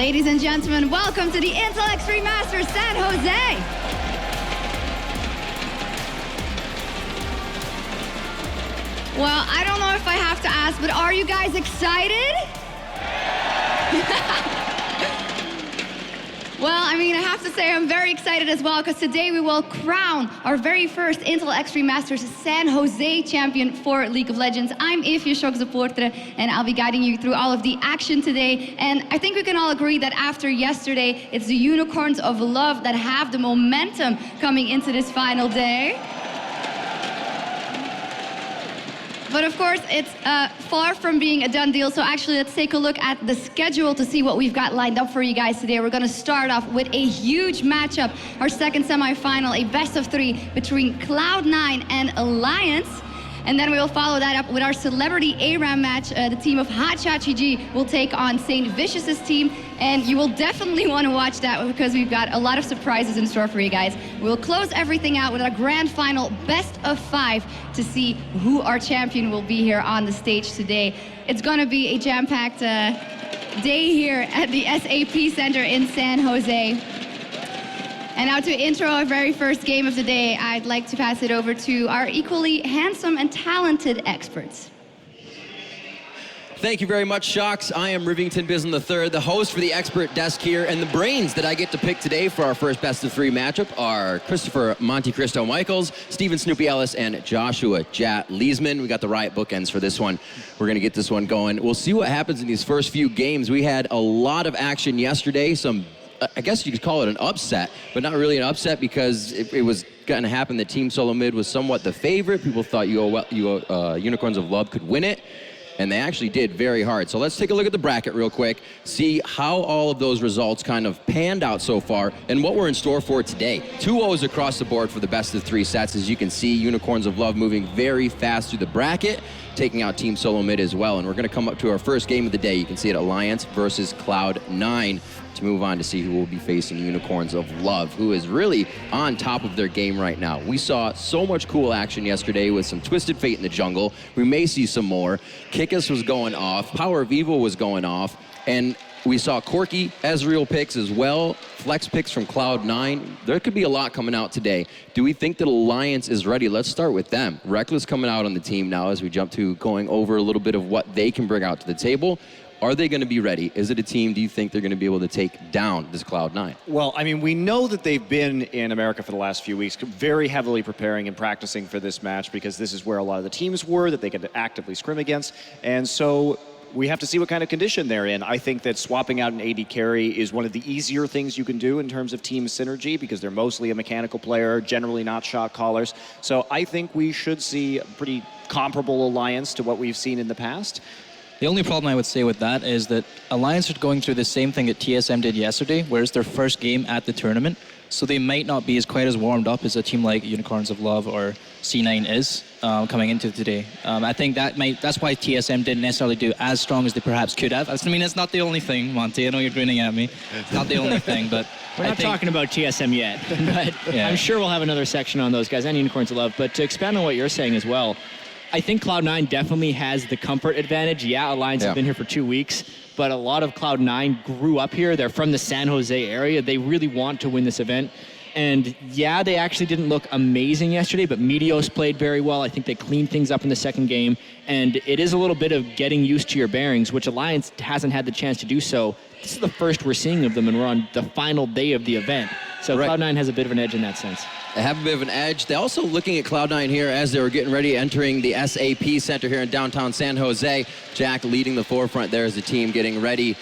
Ladies and gentlemen, welcome to the Intel Extreme Masters San Jose. Well, I don't know if I have to ask, but are you guys excited? Well, I mean, I have to say I'm very excited as well, because today we will crown our very first Intel Extreme Masters San Jose champion for League of Legends. I'm Evie Schok-Supporter, and I'll be guiding you through all of the action today. And I think we can all agree that after yesterday, it's the Unicorns of Love that have the momentum coming into this final day. But of course, it's far from being a done deal. So actually, let's take a look at the schedule to see what we've got lined up for you guys today. We're going to start off with a huge matchup, our second semifinal, a best-of-3 between Cloud9 and Alliance. And then we will follow that up with our celebrity ARAM match. The team of HotShotGG will take on St. Vicious's team. And you will definitely want to watch that because we've got a lot of surprises in store for you guys. We'll close everything out with our grand final best-of-5 to see who our champion will be here on the stage today. It's going to be a jam-packed day here at the SAP Center in San Jose. And now to intro our very first game of the day, I'd like to pass it over to our equally handsome and talented experts. Thank you very much, Shocks. I am Rivington Bism III, the host for the expert desk here, and the brains that I get to pick today for our first best-of-3 matchup are Christopher Monte Cristo Michaels, Steven Snoopy Ellis, and Joshua Jat Leesman. We got the Riot bookends for this one. We're going to get this one going. We'll see what happens in these first few games. We had a lot of action yesterday, I guess you could call it an upset, but not really an upset because it was going to happen that Team Solo Mid was somewhat the favorite. People thought Unicorns of Love could win it, and they actually did very hard. So let's take a look at the bracket real quick, see how all of those results kind of panned out so far, and what we're in store for today. 2-0s across the board for the best-of-3 sets. As you can see, Unicorns of Love moving very fast through the bracket, taking out Team Solo Mid as well. And we're going to come up to our first game of the day. You can see it, Alliance versus Cloud9, to move on to see who will be facing Unicorns of Love, who is really on top of their game right now. We saw so much cool action yesterday with some Twisted Fate in the jungle. We may see some more. Kickus was going off. Power of Evil was going off. And we saw Corky, Ezreal picks as well, flex picks from Cloud9. There could be a lot coming out today. Do we think that Alliance is ready? Let's start with them. Reckless coming out on the team now as we jump to going over a little bit of what they can bring out to the table. Are they going to be ready? Is it a team, do you think they're going to be able to take down this Cloud9? Well, I mean, we know that they've been in America for the last few weeks, very heavily preparing and practicing for this match because this is where a lot of the teams were that they could actively scrim against. And so we have to see what kind of condition they're in. I think that swapping out an AD carry is one of the easier things you can do in terms of team synergy because they're mostly a mechanical player, generally not shot callers. So I think we should see a pretty comparable alliance to what we've seen in the past. The only problem I would say with that is that Alliance are going through the same thing that TSM did yesterday, where it's their first game at the tournament, so they might not be quite as warmed up as a team like Unicorns of Love or C9 is coming into today. I think that's why TSM didn't necessarily do as strong as they perhaps could have. I mean, it's not the only thing, Monty. I know you're grinning at me. It's not the only thing, but we're not talking about TSM yet. But yeah. I'm sure we'll have another section on those guys and Unicorns of Love. But to expand on what you're saying as well, I think Cloud9 definitely has the comfort advantage. Yeah, Alliance have been here for 2 weeks, but a lot of Cloud9 grew up here. They're from the San Jose area. They really want to win this event. And yeah, they actually didn't look amazing yesterday, but Meteos played very well. I think they cleaned things up in the second game. And it is a little bit of getting used to your bearings, which Alliance hasn't had the chance to do so. This is the first we're seeing of them, and we're on the final day of the event. So Cloud9 has a bit of an edge in that sense. They have a bit of an edge. They're also looking at Cloud9 here as they were getting ready, entering the SAP Center here in downtown San Jose. Jack leading the forefront there as the team getting ready.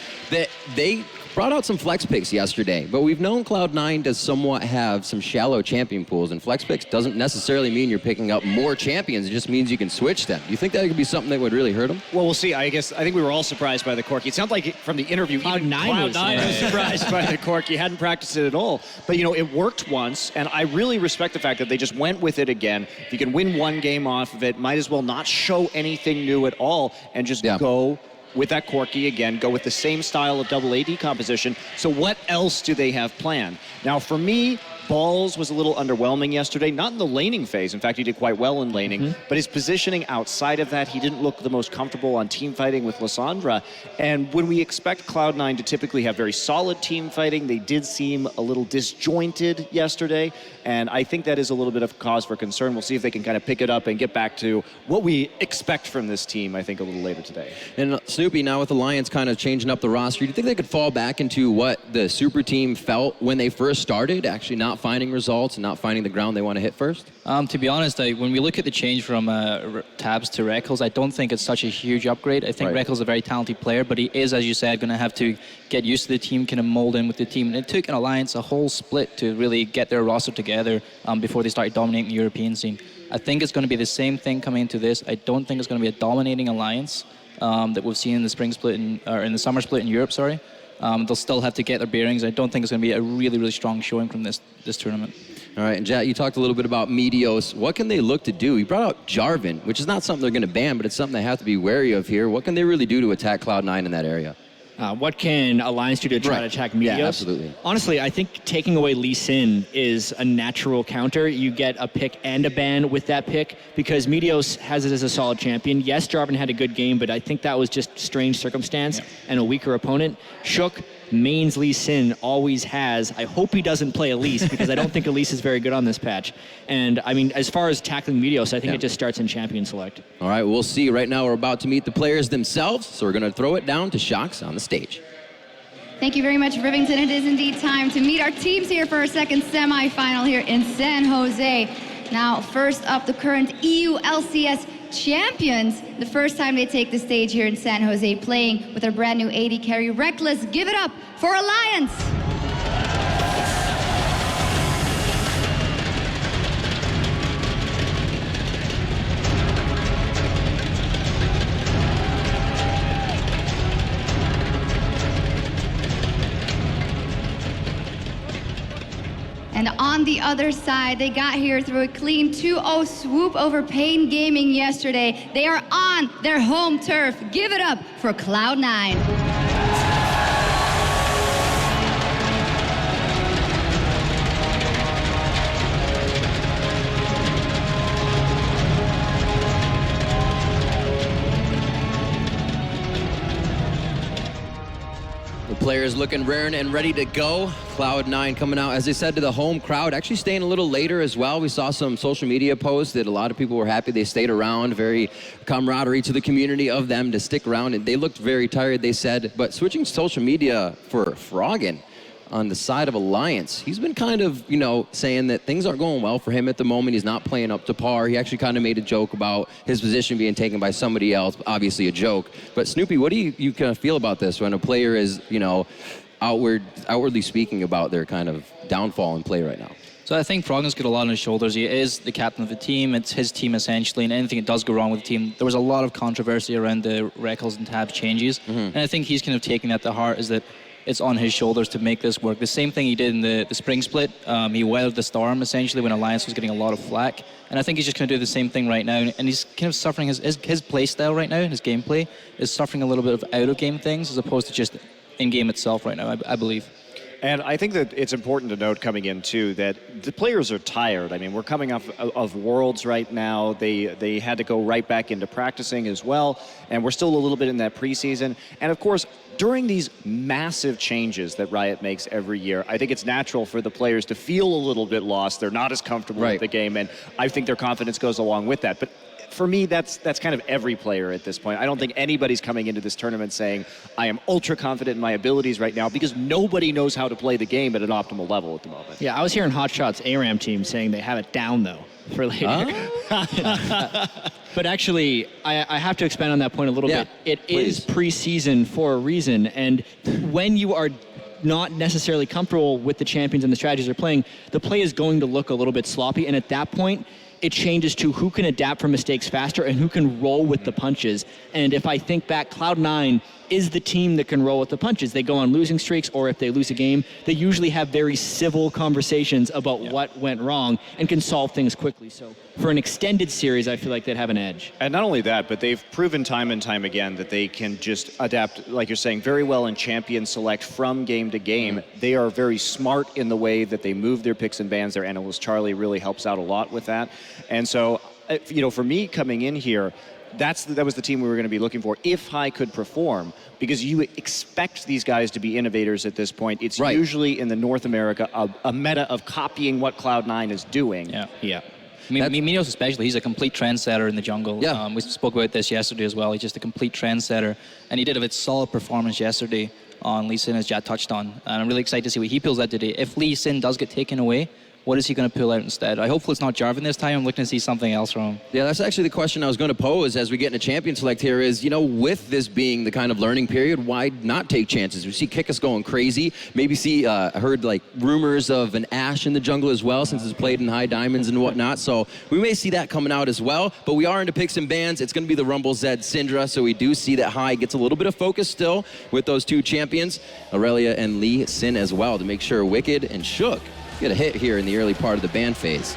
They brought out some flex picks yesterday, but we've known Cloud9 does somewhat have some shallow champion pools, and flex picks doesn't necessarily mean you're picking up more champions. It just means you can switch them. Do you think that could be something that would really hurt them? Well, we'll see. I think we were all surprised by the Corky. It sounded like from the interview, Cloud9 was surprised by the Corky. Hadn't practiced it at all. But, you know, it worked once, and I really respect the fact that they just went with it again. If you can win one game off of it, might as well not show anything new at all and just go with that Corky again, go with the same style of double AD composition. So what else do they have planned? Now, for me, balls was a little underwhelming yesterday, not in the laning phase. In fact, he did quite well in laning, but his positioning outside of that, he didn't look the most comfortable on team fighting with Lysandra. And when we expect Cloud9 to typically have very solid team fighting, they did seem a little disjointed yesterday. And I think that is a little bit of cause for concern. We'll see if they can kind of pick it up and get back to what we expect from this team, I think, a little later today. And Snoopy, now with Alliance kind of changing up the roster, do you think they could fall back into what the super team felt when they first started, actually not finding results and not finding the ground they want to hit first? To be honest, when we look at the change from Tabs to Reckles, I don't think it's such a huge upgrade. I think Reckles is a very talented player, but he is, as you said, going to have to get used to the team, kind of mold in with the team. And it took an Alliance a whole split to really get their roster together before they started dominating the European scene. I think it's going to be the same thing coming into this. I don't think it's going to be a dominating Alliance that we've seen in the spring split, or in the summer split in Europe, sorry. They'll still have to get their bearings. I don't think it's going to be a really, really strong showing from this tournament. All right, and Jet, you talked a little bit about Meteos. What can they look to do? You brought out Jarvan, which is not something they're going to ban, but it's something they have to be wary of here. What can they really do to attack Cloud9 in that area? What can Alliance do to try to attack Meteos? Yeah, absolutely. Honestly, I think taking away Lee Sin is a natural counter. You get a pick and a ban with that pick because Meteos has it as a solid champion. Yes, Jarvan had a good game, but I think that was just strange circumstance and a weaker opponent. Shook mains Lee Sin, always has. I hope he doesn't play Elise because I don't think Elise is very good on this patch. And I mean, as far as tackling Meteos, I think it just starts in champion select. All right, we'll see. Right now we're about to meet the players themselves, so we're going to throw it down to Shocks on the stage. Thank you very much, Rivington. It is indeed time to meet our teams here for our second semifinal here in San Jose. Now, first up, the current EU LCS champions. The first time they take the stage here in San Jose, playing with their brand new AD carry, Reckless. Give it up for Alliance. And on the other side, they got here through a clean 2-0 swoop over Pain Gaming yesterday. They are on their home turf. Give it up for Cloud9. Players looking raring and ready to go. Cloud9 coming out, as they said, to the home crowd, actually staying a little later as well. We saw some social media posts that a lot of people were happy they stayed around. Very camaraderie to the community of them to stick around. And they looked very tired, they said. But switching social media for Froggen on the side of Alliance, he's been kind of, you know, saying that things aren't going well for him at the moment. He's not playing up to par. He actually kind of made a joke about his position being taken by somebody else, obviously a joke. But Snoopy, what do you kind of feel about this when a player is, you know, outwardly speaking about their kind of downfall in play right now? So I think Froggen's got a lot on his shoulders. He is the captain of the team. It's his team essentially, and anything that does go wrong with the team, there was a lot of controversy around the Reckles and Tabs changes. And I think he's kind of taking that to heart, is that it's on his shoulders to make this work. The same thing he did in the spring split. He weathered the storm, essentially, when Alliance was getting a lot of flack. And I think he's just going to do the same thing right now. And he's kind of suffering, his play style right now, his gameplay, is suffering a little bit of out-of-game things as opposed to just in-game itself right now, I believe. And I think that it's important to note coming in, too, that the players are tired. I mean, we're coming off of Worlds right now. They had to go right back into practicing as well. And we're still a little bit in that preseason. And, of course, during these massive changes that Riot makes every year, I think it's natural for the players to feel a little bit lost. They're not as comfortable with the game. And I think their confidence goes along with that. But for me, that's kind of every player at this point. I don't think anybody's coming into this tournament saying, I am ultra confident in my abilities right now, because nobody knows how to play the game at an optimal level at the moment. Yeah, I was hearing Hotshot's ARAM team saying they have it down, though, for later. But actually, I have to expand on that point a little bit. It is preseason for a reason, and when you are not necessarily comfortable with the champions and the strategies they're playing, the play is going to look a little bit sloppy, and at that point, it changes to who can adapt from mistakes faster and who can roll with the punches. And if I think back, Cloud9 is the team that can roll with the punches. They go on losing streaks, or if they lose a game, they usually have very civil conversations about what went wrong and can solve things quickly. So for an extended series, I feel like they'd have an edge. And not only that, but they've proven time and time again that they can just adapt, like you're saying, very well in champion select from game to game. They are very smart in the way that they move their picks and bans. Their analyst Charlie really helps out a lot with that. And so, for me coming in here, that was the team we were going to be looking for if High could perform, because you expect these guys to be innovators at this point. It's usually in the North America a meta of copying what Cloud9 is doing. Yeah. I mean, Minos especially, he's a complete trendsetter in the jungle. Yeah. We spoke about this yesterday as well. He's just a complete trendsetter. And he did a solid performance yesterday on Lee Sin, as Jad touched on. And I'm really excited to see what he pulls out today. If Lee Sin does get taken away, what is he going to pull out instead? I hopefully it's not Jarvan this time. I'm looking to see something else from him. Yeah, that's actually the question I was going to pose as we get into champion select here is, with this being the kind of learning period, why not take chances? We see Kikis going crazy. Maybe I heard like rumors of an Ashe in the jungle as well, since it's played in high diamonds and whatnot. So we may see that coming out as well. But we are into picks and bans. It's going to be the Rumble Zed Syndra. So we do see that High gets a little bit of focus still with those two champions, Aurelia and Lee Sin as well, to make sure Wicked and Shook get a hit here in the early part of the ban phase.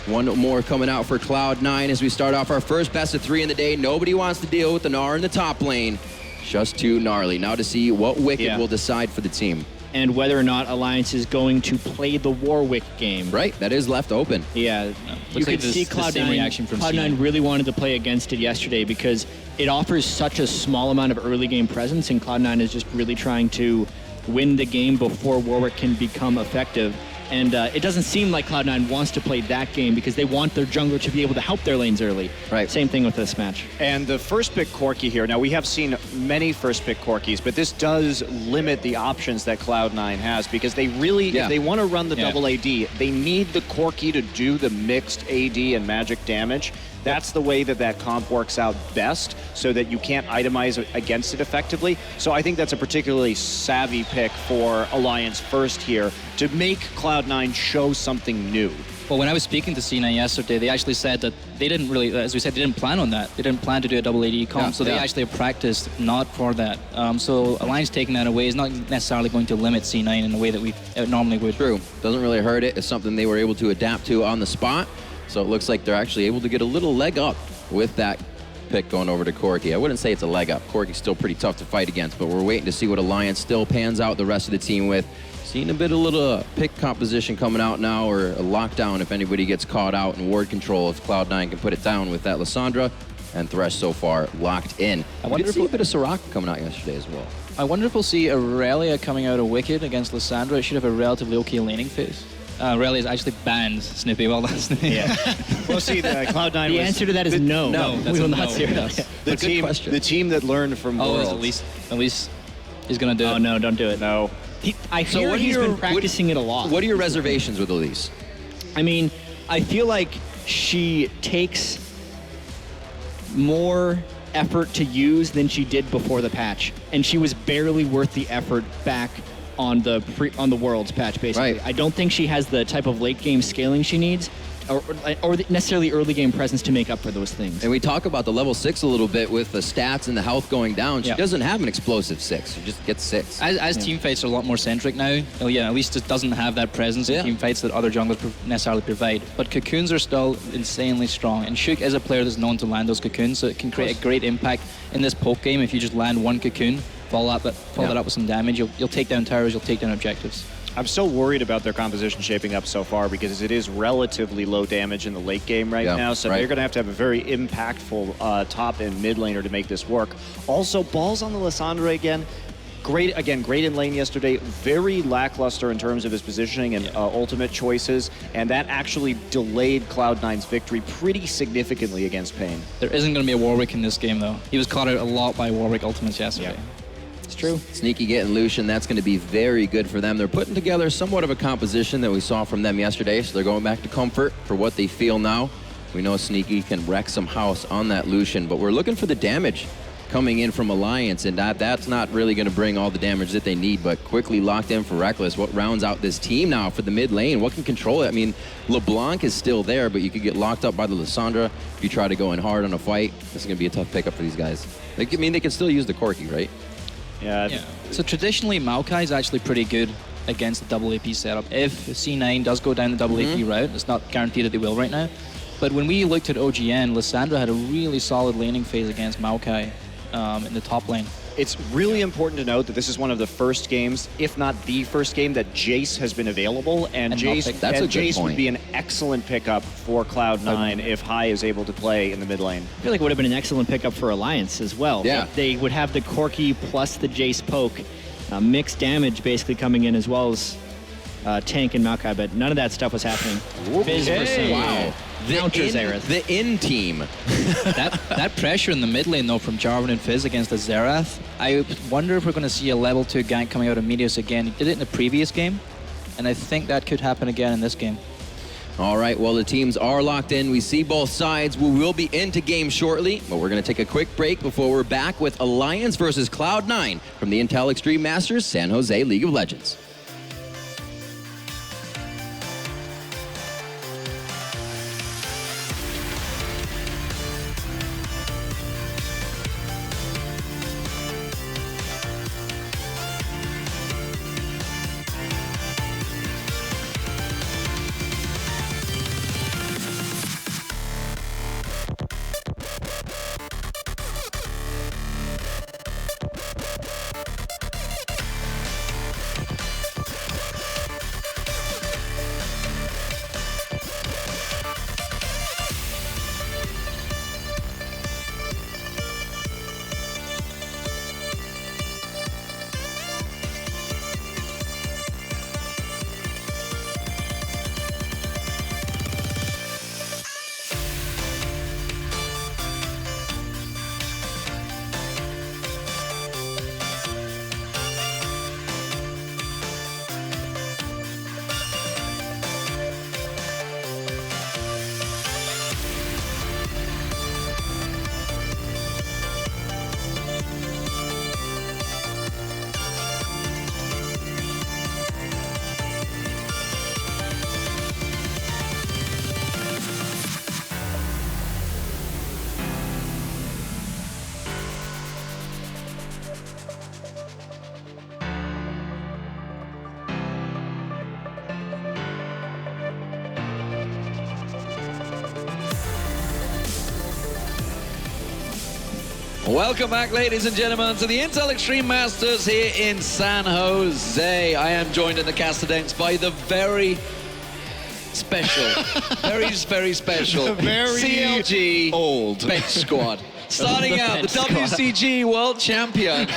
One more coming out for Cloud9 as we start off our first best of 3 in the day. Nobody wants to deal with the Gnar in the top lane. Just too gnarly. Now to see what Wicked will decide for the team. And whether or not Alliance is going to play the Warwick game. Right, that is left open. Yeah, you could see Cloud9 really wanted to play against it yesterday because it offers such a small amount of early game presence, and Cloud9 is just really trying to win the game before Warwick can become effective. And it doesn't seem like Cloud9 wants to play that game because they want their jungler to be able to help their lanes early. Right. Same thing with this match. And the first pick Corki here, now we have seen many first pick Corkis, but this does limit the options that Cloud9 has, because they really, if they want to run the double AD, they need the Corki to do the mixed AD and magic damage. That's the way that comp works out best, so that you can't itemize against it effectively. So I think that's a particularly savvy pick for Alliance first here, to make Cloud9 show something new. Well, when I was speaking to C9 yesterday, they actually said that they didn't really, as we said, they didn't plan on that. They didn't plan to do a double AD comp, so they actually have practiced not for that. So Alliance taking that away is not necessarily going to limit C9 in the way that we normally would. True. Doesn't really hurt it. It's something they were able to adapt to on the spot. So it looks like they're actually able to get a little leg up with that pick going over to Corki. I wouldn't say it's a leg up. Corki's still pretty tough to fight against, but we're waiting to see what Alliance still pans out the rest of the team with. Seeing a bit of little pick composition coming out now, or a lockdown if anybody gets caught out, and ward control if Cloud9 can put it down with that Lissandra, and Thresh so far locked in. I wonder if a bit of Soraka coming out yesterday as well. I wonder if we'll see Aurelia coming out of Wicked against Lissandra. It should have a relatively okay laning phase. Aurelia is actually banned, Snippy. Well done, Snippy. Yeah. Well, see, Cloud9 the answer to that is no. No, we will not see it. The team that learned from Worlds. At least he's going to do it. Oh, no, don't do it. No. I hear he's been practicing it a lot. What are your reservations with Elise? I mean, I feel like she takes more effort to use than she did before the patch, and she was barely worth the effort back on the Worlds patch, basically. Right. I don't think she has the type of late game scaling she needs, or necessarily early game presence to make up for those things. And we talk about the level 6 a little bit with the stats and the health going down. She doesn't have an explosive 6. She just gets 6. As team fights are a lot more centric now, at least it doesn't have that presence in team fights that other junglers necessarily provide. But cocoons are still insanely strong, and Shook is a player that's known to land those cocoons, so it can create a great impact in this poke game. If you just land one cocoon, follow that up with some damage, you'll take down towers, you'll take down objectives. I'm still worried about their composition shaping up so far, because it is relatively low damage in the late game right now, so they're going to have a very impactful top and mid laner to make this work. Also, balls on the Lissandra again. Great in lane yesterday. Very lackluster in terms of his positioning and ultimate choices, and that actually delayed Cloud9's victory pretty significantly against Pain. There isn't going to be a Warwick in this game, though. He was caught out a lot by Warwick ultimates yesterday. It's true. Sneaky getting Lucian, that's going to be very good for them. They're putting together somewhat of a composition that we saw from them yesterday, so they're going back to comfort for what they feel now. We know Sneaky can wreck some house on that Lucian, but we're looking for the damage coming in from Alliance, and that's not really going to bring all the damage that they need, but quickly locked in for Reckless. What rounds out this team now for the mid lane? What can control it? I mean, LeBlanc is still there, but you could get locked up by the Lissandra if you try to go in hard on a fight. This is going to be a tough pickup for these guys. They can still use the Corki, right? Yeah. So traditionally, Maokai is actually pretty good against the double AP setup. If C9 does go down the double AP route, it's not guaranteed that they will right now. But when we looked at OGN, Lissandra had a really solid laning phase against Maokai in the top lane. It's really important to note that this is one of the first games, if not the first game, that Jace has been available, and Jace would be an excellent pickup for Cloud9 if Hai is able to play in the mid lane. I feel like it would have been an excellent pickup for Alliance as well. Yeah. They would have the Corki plus the Jace poke, mixed damage basically coming in, as well as tank and Maokai, but none of that stuff was happening. Fizz versus Wow. The in team. that pressure in the mid lane, though, from Jarvan and Fizz against the Xerath, I wonder if we're going to see a level 2 gank coming out of Meteos again. He did it in the previous game, and I think that could happen again in this game. All right, well, the teams are locked in. We see both sides. We will be into game shortly, but we're going to take a quick break before we're back with Alliance versus Cloud9 from the Intel Extreme Masters San Jose League of Legends. Welcome back, ladies and gentlemen, to the Intel Extreme Masters here in San Jose. I am joined in the caster decks by the very special, very special CLG old bench squad. Starting out, the WCG World Champion.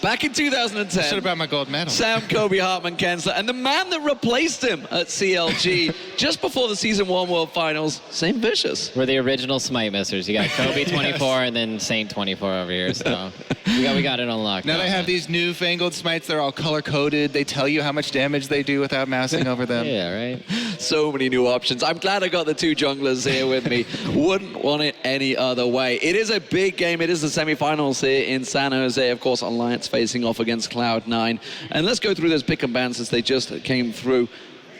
Back in 2010, should have brought my gold medal. Sam Kobe Hartman Kensler, and the man that replaced him at CLG just before the Season 1 World Finals, Saint Vicious. We're the original Smite missers. You got Kobe 24 and then Saint 24 over here, so we got it unlocked. Now they have these newfangled smites. They're all color-coded. They tell you how much damage they do without mousing over them. Yeah, right? So many new options. I'm glad I got the two junglers here with me. Wouldn't want it any other way. It is a big game. It is the semifinals here in San Jose. Of course, Alliance facing off against Cloud9. And let's go through those pick and bans as they just came through.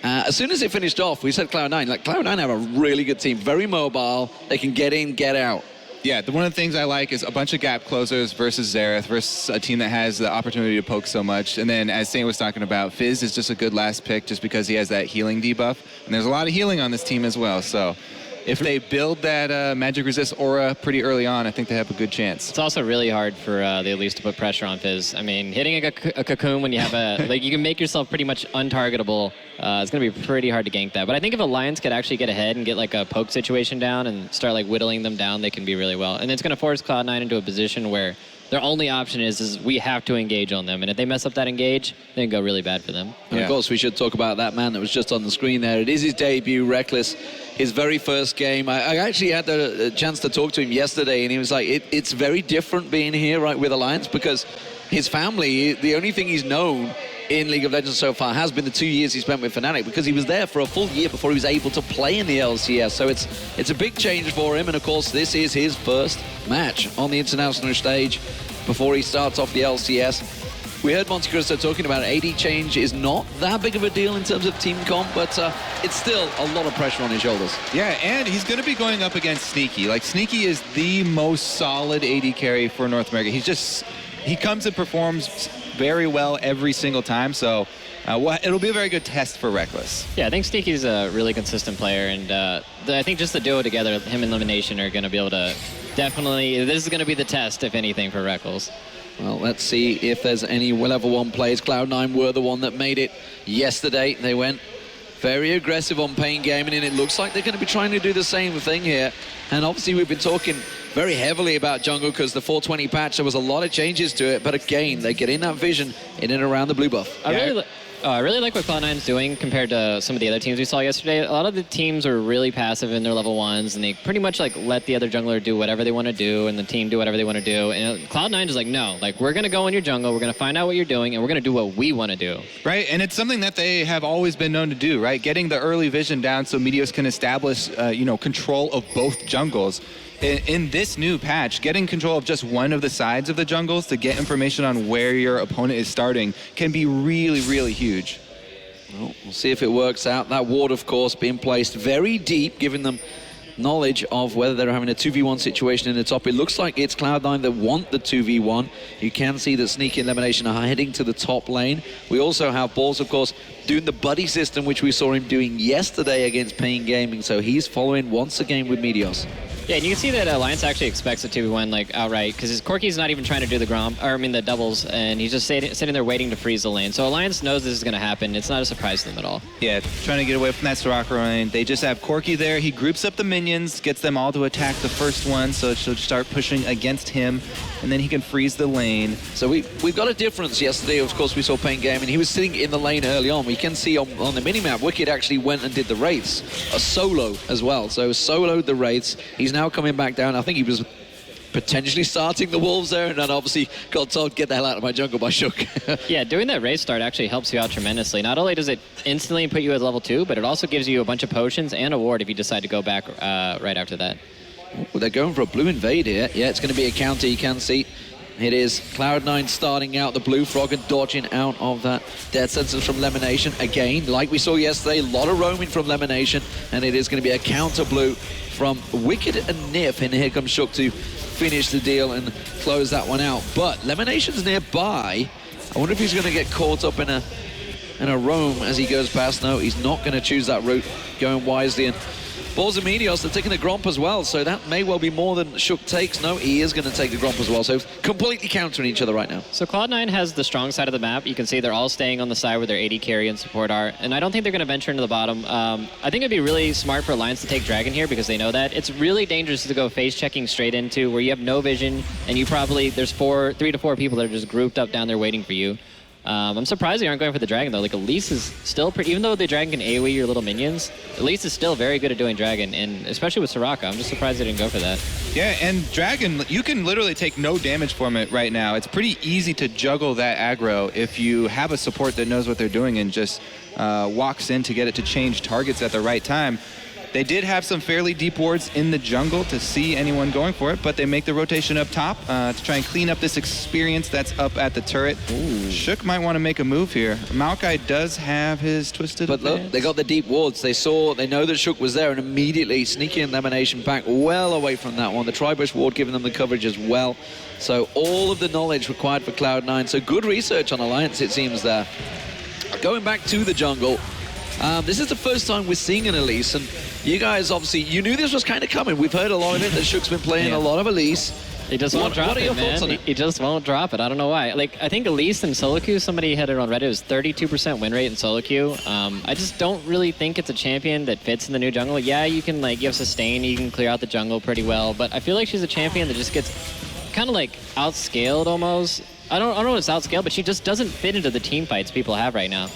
As soon as it finished off, we said Cloud9. Like, Cloud9 have a really good team. Very mobile. They can get in, get out. Yeah, one of the things I like is a bunch of gap closers versus Xerath versus a team that has the opportunity to poke so much. And then, as Saint was talking about, Fizz is just a good last pick just because he has that healing debuff. And there's a lot of healing on this team as well. So if they build that magic resist aura pretty early on, I think they have a good chance. It's also really hard for the Elise to put pressure on Fizz. I mean, hitting a cocoon when you have a... like, you can make yourself pretty much untargetable. It's going to be pretty hard to gank that. But I think if Alliance could actually get ahead and get, like, a poke situation down and start, like, whittling them down, they can be really well. And it's going to force Cloud9 into a position where their only option is we have to engage on them. And if they mess up that engage, then it go really bad for them. And of course, we should talk about that man that was just on the screen there. It is his debut, Reckless, his very first game. I actually had the chance to talk to him yesterday, and he was like, it's very different being here, right, with Alliance, because his family, the only thing he's known in League of Legends so far has been the 2 years he spent with Fnatic, because he was there for a full year before he was able to play in the LCS. So it's a big change for him, and of course this is his first match on the international stage before he starts off the LCS. We heard Monte Cristo talking about it. AD change is not that big of a deal in terms of team comp, but it's still a lot of pressure on his shoulders. Yeah, and he's going to be going up against Sneaky. Like, Sneaky is the most solid AD carry for North America. He comes and performs very well every single time, so it'll be a very good test for Reckless. Yeah, I think Sneaky's a really consistent player, and I think just the duo together, him and Elimination, are going to be able to definitely, this is going to be the test, if anything, for Reckless. Well, let's see if there's any level 1 players. Cloud9 were the one that made it yesterday. They went very aggressive on Pain Gaming, and it looks like they're going to be trying to do the same thing here. And obviously we've been talking very heavily about jungle because the 420 patch, there was a lot of changes to it, but again, they get in that vision in and around the blue buff. I really like what Cloud9's doing compared to some of the other teams we saw yesterday. A lot of the teams are really passive in their level 1s, and they pretty much like let the other jungler do whatever they want to do, and the team do whatever they want to do. And Cloud9 is like, no, like, we're going to go in your jungle, we're going to find out what you're doing, and we're going to do what we want to do. Right, and it's something that they have always been known to do, right? Getting the early vision down so Meteos can establish, control of both jungles. In this new patch, getting control of just one of the sides of the jungles to get information on where your opponent is starting can be really, really huge. Well, we'll see if it works out. That ward, of course, being placed very deep, giving them knowledge of whether they're having a 2v1 situation in the top. It looks like it's Cloud9 that want the 2v1. You can see that Sneaky and Elimination are heading to the top lane. We also have Balls, of course, doing the buddy system, which we saw him doing yesterday against Pain Gaming. So he's following once again with Meteos. Yeah, and you can see that Alliance actually expects a 2v1 like outright, because Corki's not even trying to do the doubles, and he's just sitting there waiting to freeze the lane. So Alliance knows this is going to happen. It's not a surprise to them at all. Yeah, trying to get away from that Soraka lane. They just have Corki there. He groups up the minions, gets them all to attack the first one, so she'll start pushing against him, and then he can freeze the lane. So we've got a difference yesterday. Of course, we saw Pain Gaming. He was sitting in the lane early on. We can see on the minimap, Wicked actually went and did the Wraiths, a solo as well. So soloed the Wraiths. He's now coming back down. I think he was potentially starting the Wolves there, and then obviously got told, get the hell out of my jungle by Shook. Yeah, doing that race start actually helps you out tremendously. Not only does it instantly put you at level 2, but it also gives you a bunch of potions and a ward if you decide to go back right after that. Well, they're going for a blue invade here. Yeah, it's going to be a counter, you can see. It is Cloud9 starting out the blue frog and dodging out of that death sentence from Lemonation. Again, like we saw yesterday, a lot of roaming from Lemonation, and it is going to be a counter blue from Wicked and Nif, and here comes Shook to finish the deal and close that one out. But Lemonation's nearby. I wonder if he's going to get caught up in a roam as he goes past. No, he's not going to choose that route, going wisely. And Balls and Meteos, they're taking the Gromp as well, so that may well be more than Shook takes. No, he is going to take the Gromp as well, so completely countering each other right now. So Cloud9 has the strong side of the map. You can see they're all staying on the side where their AD carry and support are, and I don't think they're going to venture into the bottom. I think it'd be really smart for Alliance to take Dragon here because they know that. It's really dangerous to go face checking straight into where you have no vision, and you probably, there's 3 to 4 people that are just grouped up down there waiting for you. I'm surprised they aren't going for the Dragon, though. Like, Elise is still pretty... Even though the Dragon can AoE your little minions, Elise is still very good at doing Dragon, and especially with Soraka. I'm just surprised they didn't go for that. Yeah, and Dragon, you can literally take no damage from it right now. It's pretty easy to juggle that aggro if you have a support that knows what they're doing and just walks in to get it to change targets at the right time. They did have some fairly deep wards in the jungle to see anyone going for it, but they make the rotation up top to try and clean up this experience that's up at the turret. Ooh. Shook might want to make a move here. Maokai does have his twisted But look, they got the deep wards. They know that Shook was there, and immediately Sneaky and Lemonation back well away from that one. The Tribush ward giving them the coverage as well. So all of the knowledge required for Cloud9. So good research on Alliance, it seems there. Going back to the jungle, this is the first time we're seeing an Elise, and you guys, obviously, you knew this was kind of coming. We've heard a lot of it, that Shook's been playing a lot of Elise. He just won't drop it, man. He just won't drop it. I don't know why. Like, I think Elise in solo queue, somebody had it on Reddit, it was 32% win rate in solo queue. I just don't really think it's a champion that fits in the new jungle. Yeah, you can, like, you have sustain, you can clear out the jungle pretty well, but I feel like she's a champion that just gets kind of, like, outscaled almost. I don't know if it's outscaled, but she just doesn't fit into the team fights people have right now.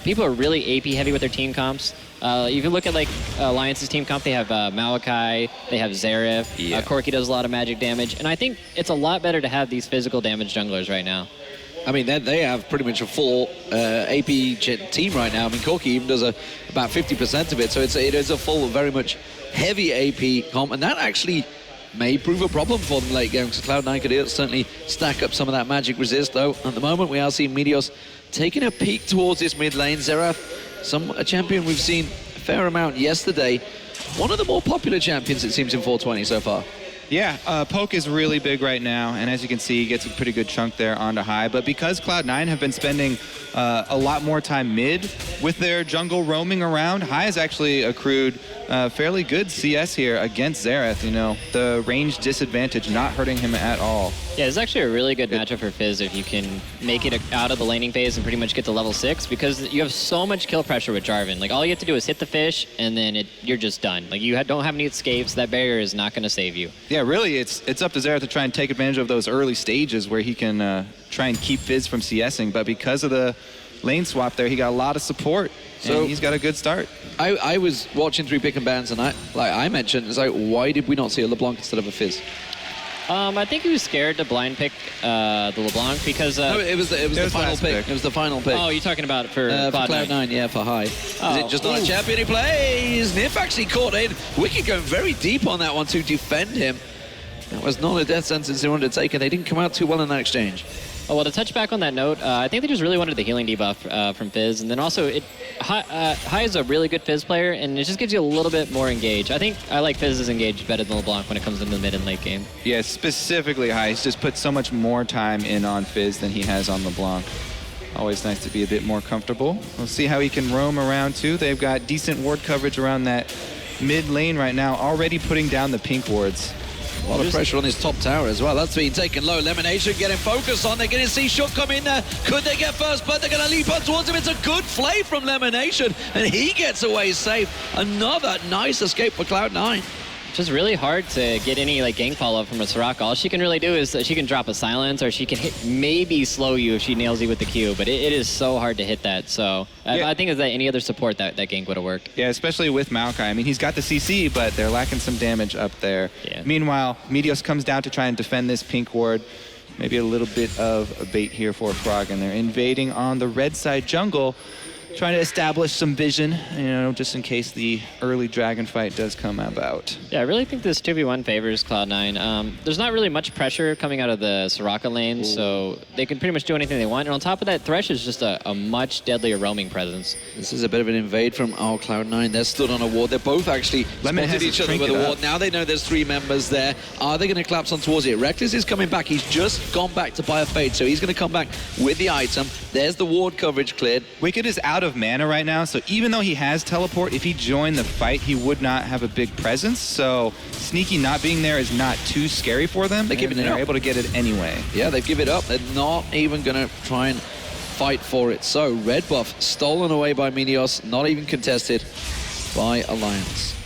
People are really AP heavy with their team comps. You can look at like Alliance's team comp, they have Maokai, they have Xerath, Corki does a lot of magic damage, and I think it's a lot better to have these physical damage junglers right now. I mean, they have pretty much a full AP team right now. I mean, Corky even does about 50% of it, so it is a full, very much heavy AP comp, and that actually may prove a problem for them late game, because Cloud9 could certainly stack up some of that magic resist, though. At the moment, we are seeing Meteos taking a peek towards this mid lane. Xerath, a champion we've seen a fair amount yesterday. One of the more popular champions, it seems, in 420 so far. Yeah, Poke is really big right now, and as you can see, he gets a pretty good chunk there onto high. But because Cloud9 have been spending a lot more time mid with their jungle roaming around, high has actually accrued fairly good CS here against Xerath. You know, the range disadvantage not hurting him at all. Yeah, it's actually a really good matchup for Fizz if you can make it out of the laning phase and pretty much get to level 6, because you have so much kill pressure with Jarvan. Like, all you have to do is hit the fish, and then you're just done. Like, you don't have any escapes. That barrier is not going to save you. Yeah, really, it's up to Xerath to try and take advantage of those early stages where he can try and keep Fizz from CSing, but because of the lane swap there, he got a lot of support, and he's got a good start. I was watching through pick and bans, and I mentioned, it's like, why did we not see a LeBlanc instead of a Fizz? I think he was scared to blind pick the LeBlanc because... no, it was the final pick. It was the final pick. Oh, you're talking about for Cloud9, yeah, for high. Oh. Is it just not a champion he plays? Nif actually caught in. Wicked going very deep on that one to defend him. That was not a death sentence they wanted to take, and they didn't come out too well in that exchange. Oh, well, to touch back on that note, I think they just really wanted the healing debuff from Fizz, and then also High is a really good Fizz player, and it just gives you a little bit more engage. I think I like Fizz's engage better than LeBlanc when it comes into the mid and late game. Yeah, specifically High. He's just put so much more time in on Fizz than he has on LeBlanc. Always nice to be a bit more comfortable. We'll see how he can roam around too. They've got decent ward coverage around that mid lane right now, already putting down the pink wards. A lot of pressure on his top tower as well. That's being taken low. Elimination getting focused on. They're going to see Shook come in there. Could they get first blood? They're going to leap on towards him. It's a good play from Elimination, and he gets away safe. Another nice escape for Cloud9. It's just really hard to get any like gank follow-up from a Soraka. All she can really do is she can drop a silence, or she can maybe slow you if she nails you with the Q, but it is so hard to hit that. So yeah. I think is that any other support that gank would have worked. Yeah, especially with Maokai. I mean, he's got the CC, but they're lacking some damage up there. Yeah. Meanwhile, Meteos comes down to try and defend this pink ward. Maybe a little bit of a bait here for Frog, and they're invading on the red side jungle, trying to establish some vision, you know, just in case the early dragon fight does come about. Yeah, I really think this 2v1 favors Cloud9. There's not really much pressure coming out of the Soraka lane, so they can pretty much do anything they want. And on top of that, Thresh is just a much deadlier roaming presence. This is a bit of an invade from Cloud9. They're stood on a ward. They're both actually spotted each other with a ward. Now they know there's 3 members there. Are they going to collapse on towards it? Reckless is coming back. He's just gone back to buy a fade, so he's going to come back with the item. There's the ward coverage cleared. Wicked is out of mana right now, so even though he has teleport, if he joined the fight, he would not have a big presence. So Sneaky not being there is not too scary for them. They're able to get it anyway. Yeah, they've given it up. They're not even going to try and fight for it. So red buff stolen away by Meteos, not even contested by Alliance.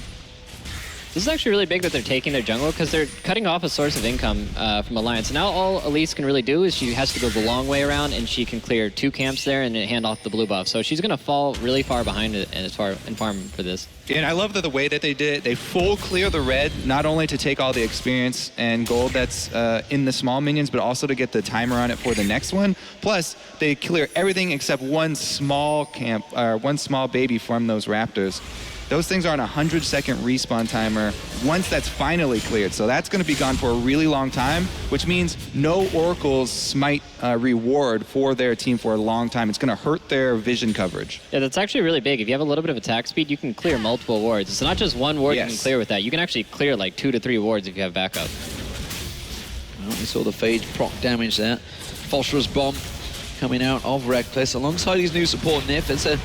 This is actually really big that they're taking their jungle because they're cutting off a source of income from Alliance. Now all Elise can really do is she has to go the long way around, and she can clear 2 camps there and hand off the blue buff. So she's going to fall really far behind it and farm for this. And I love that the way that they did it, they full clear the red, not only to take all the experience and gold that's in the small minions, but also to get the timer on it for the next one. Plus, they clear everything except one small camp, or one small baby from those raptors. Those things are on a 100-second respawn timer once that's finally cleared. So that's going to be gone for a really long time, which means no Oracle's Smite reward for their team for a long time. It's going to hurt their vision coverage. Yeah, that's actually really big. If you have a little bit of attack speed, you can clear multiple wards. It's not just one ward you can clear with that. You can actually clear like 2 to 3 wards if you have backup. Well, we saw the Phage proc damage there. Phosphorus Bomb coming out of Reckless alongside his new support Nif. It's a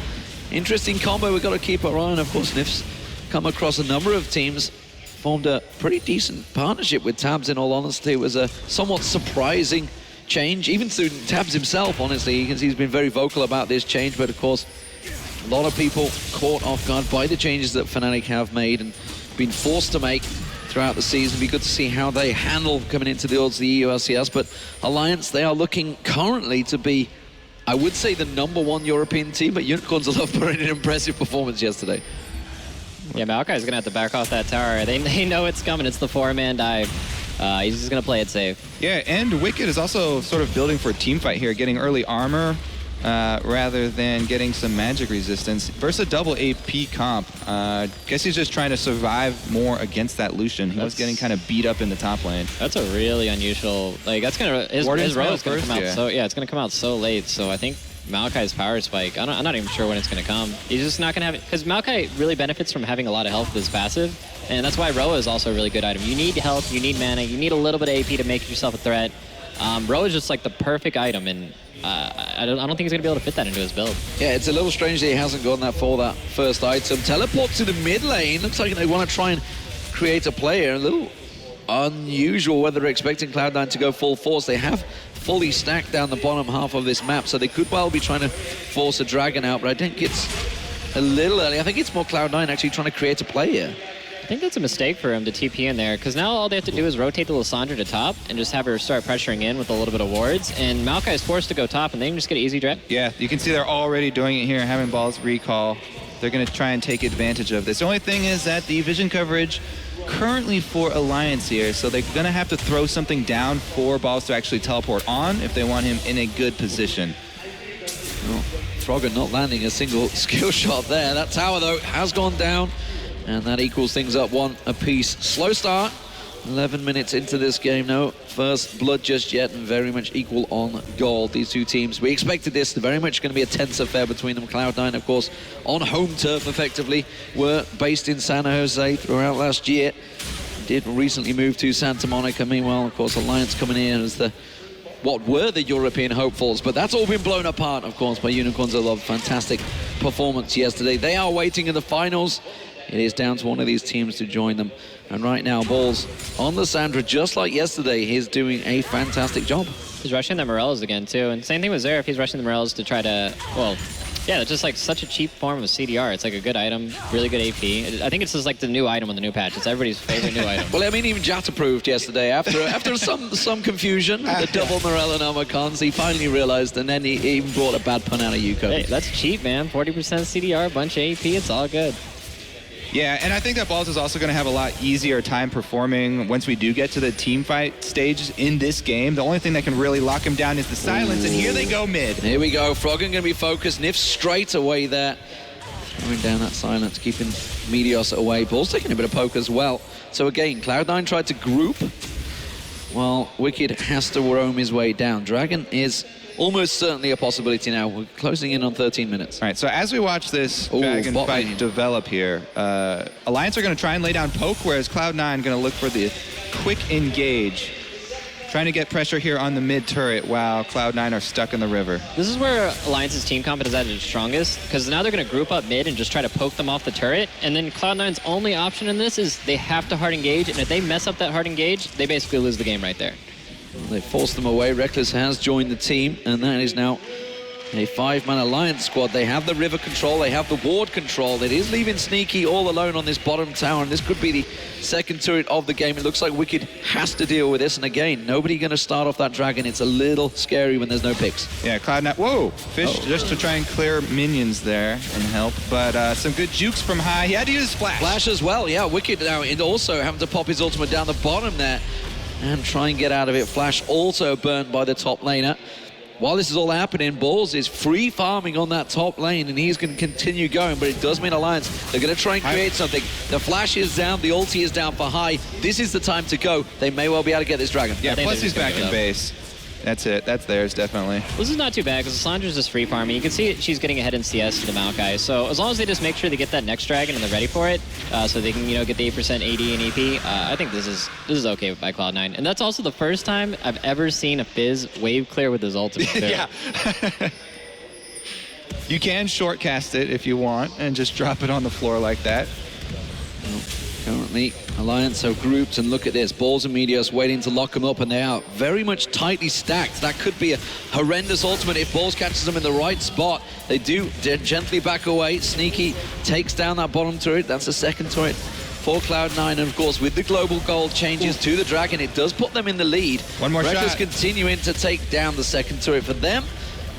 interesting combo we've got to keep our eye on. Of course, Nif's come across a number of teams, formed a pretty decent partnership with Tabs, in all honesty. It was a somewhat surprising change, even to Tabs himself, honestly. You can see he's been very vocal about this change, but of course, a lot of people caught off guard by the changes that Fnatic have made and been forced to make throughout the season. It'll be good to see how they handle coming into the odds of the EU LCS, but Alliance, they are looking currently to be, I would say, the #1 European team, but Unicorns of Love put in an impressive performance yesterday. Yeah, Maokai's going to have to back off that tower. They know it's coming. It's the 4-man dive. He's just going to play it safe. Yeah, and Wicked is also sort of building for a team fight here, getting early armor rather than getting some magic resistance. Versus a double AP comp. Guess he's just trying to survive more against that Lucian. He was getting kind of beat up in the top lane. That's a really unusual, like, that's going to, his row is going to come out it's going to come out so late. So I think Maokai's power spike, I'm not even sure when it's going to come. He's just not going to have it, because Maokai really benefits from having a lot of health with his passive, and that's why Roa is also a really good item. You need health, you need mana, you need a little bit of AP to make yourself a threat. Roa is just like the perfect item, and I don't think he's going to be able to fit that into his build. Yeah, it's a little strange that he hasn't gone that for that first item. Teleport to the mid lane. Looks like they want to try and create a player. A little unusual whether they're expecting Cloud9 to go full force. They have fully stacked down the bottom half of this map, so they could well be trying to force a dragon out, but I think it's a little early. I think it's more Cloud9 actually trying to create a play here. I think that's a mistake for him to TP in there, because now all they have to do is rotate the Lissandra to top and just have her start pressuring in with a little bit of wards, and Maokai is forced to go top, and they can just get an easy draft. Yeah, you can see they're already doing it here, having balls recall. They're going to try and take advantage of this. The only thing is that the vision coverage currently for Alliance here, so they're going to have to throw something down for balls to actually teleport on if they want him in a good position. Well, Frogger not landing a single skill shot there. That tower, though, has gone down, and that equals things up one apiece. Slow start. 11 minutes into this game, no first blood just yet, and very much equal on gold, these two teams. We expected this, very much going to be a tense affair between them. Cloud9, of course, on home turf, effectively, were based in San Jose throughout last year. Did recently move to Santa Monica. Meanwhile, of course, Alliance coming in as what were the European hopefuls, but that's all been blown apart, of course, by Unicorns of Love. Fantastic performance yesterday. They are waiting in the finals. It is down to one of these teams to join them. And right now, Balls on Lissandra, just like yesterday, he's doing a fantastic job. He's rushing the Morellas again, too. And same thing with Xerath, he's rushing the Morellas to try to, well, yeah, it's just like such a cheap form of CDR. It's like a good item, really good AP. I think it's just like the new item on the new patch. It's everybody's favorite new item. Well, I mean, even Jat approved yesterday. After some confusion, the double Morella and Amacons, he finally realized, and then he even brought a bad pun out of Yuko. Hey, that's cheap, man. 40% CDR, bunch of AP, it's all good. Yeah, and I think that Balls is also going to have a lot easier time performing once we do get to the team fight stages in this game. The only thing that can really lock him down is the silence, and here they go mid. Here we go. Froggen going to be focused. Nif straight away there. Throwing down that silence, keeping Meteos away. Ball's taking a bit of poke as well. So again, Cloud9 tried to group, while Wicked has to roam his way down. Dragon is almost certainly a possibility now. We're closing in on 13 minutes. All right, so as we watch this Dragon fight develop here, Alliance are going to try and lay down poke, whereas Cloud9 going to look for the quick engage. Trying to get pressure here on the mid turret while Cloud9 are stuck in the river. This is where Alliance's team comp is at its strongest, because now they're going to group up mid and just try to poke them off the turret, and then Cloud9's only option in this is they have to hard engage, and if they mess up that hard engage, they basically lose the game right there. They forced them away. Reckless has joined the team, and that is now a 5-man Alliance squad. They have the river control, they have the ward control. It is leaving Sneaky all alone on this bottom tower, and this could be the second turret of the game. It looks like Wicked has to deal with this, and again, nobody going to start off that dragon. It's a little scary when there's no picks. Yeah, Cloud9, whoa! Fish just to try and clear minions there and help, but some good jukes from high. He had to use Flash. Flash as well, yeah. Wicked now and also having to pop his ultimate down the bottom there and try and get out of it. Flash also burned by the top laner. While this is all happening, Balls is free farming on that top lane, and he's going to continue going, but it does mean Alliance, they're going to try and create something. The Flash is down, the ulti is down for high. This is the time to go. They may well be able to get this dragon. Yeah, plus he's back in base. That's it. That's theirs, definitely. This is not too bad, because Lissandra's just free farming. You can see she's getting ahead in CS to the Maokai. So as long as they just make sure they get that next dragon and they're ready for it, so they can, get the 8% AD and EP, I think this is okay by Cloud9. And that's also the first time I've ever seen a Fizz wave clear with his ultimate. Yeah. You can shortcast it if you want and just drop it on the floor like that. Currently, Alliance have grouped, and look at this. Balls and Meteos waiting to lock them up, and they are very much tightly stacked. That could be a horrendous ultimate if Balls catches them in the right spot. They do gently back away. Sneaky takes down that bottom turret. That's the second turret for Cloud9, and of course, with the global gold changes to the dragon, it does put them in the lead. One more Reckless shot. continuing to take down the second turret for them.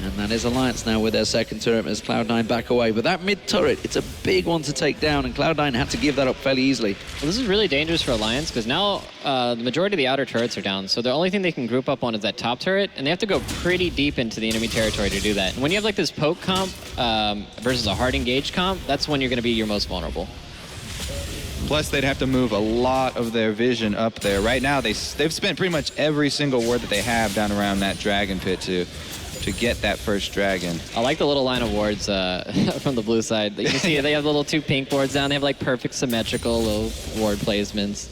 And that is Alliance now with their second turret as Cloud9 back away. But that mid turret, it's a big one to take down, and Cloud9 had to give that up fairly easily. Well, this is really dangerous for Alliance because now the majority of the outer turrets are down. So the only thing they can group up on is that top turret, and they have to go pretty deep into the enemy territory to do that. And when you have like this poke comp versus a hard engage comp, that's when you're going to be your most vulnerable. Plus, they'd have to move a lot of their vision up there. Right now, they've spent pretty much every single ward that they have down around that dragon pit to get that first dragon. I like the little line of wards from the blue side. You can see they have the little 2 pink wards down. They have like perfect symmetrical little ward placements.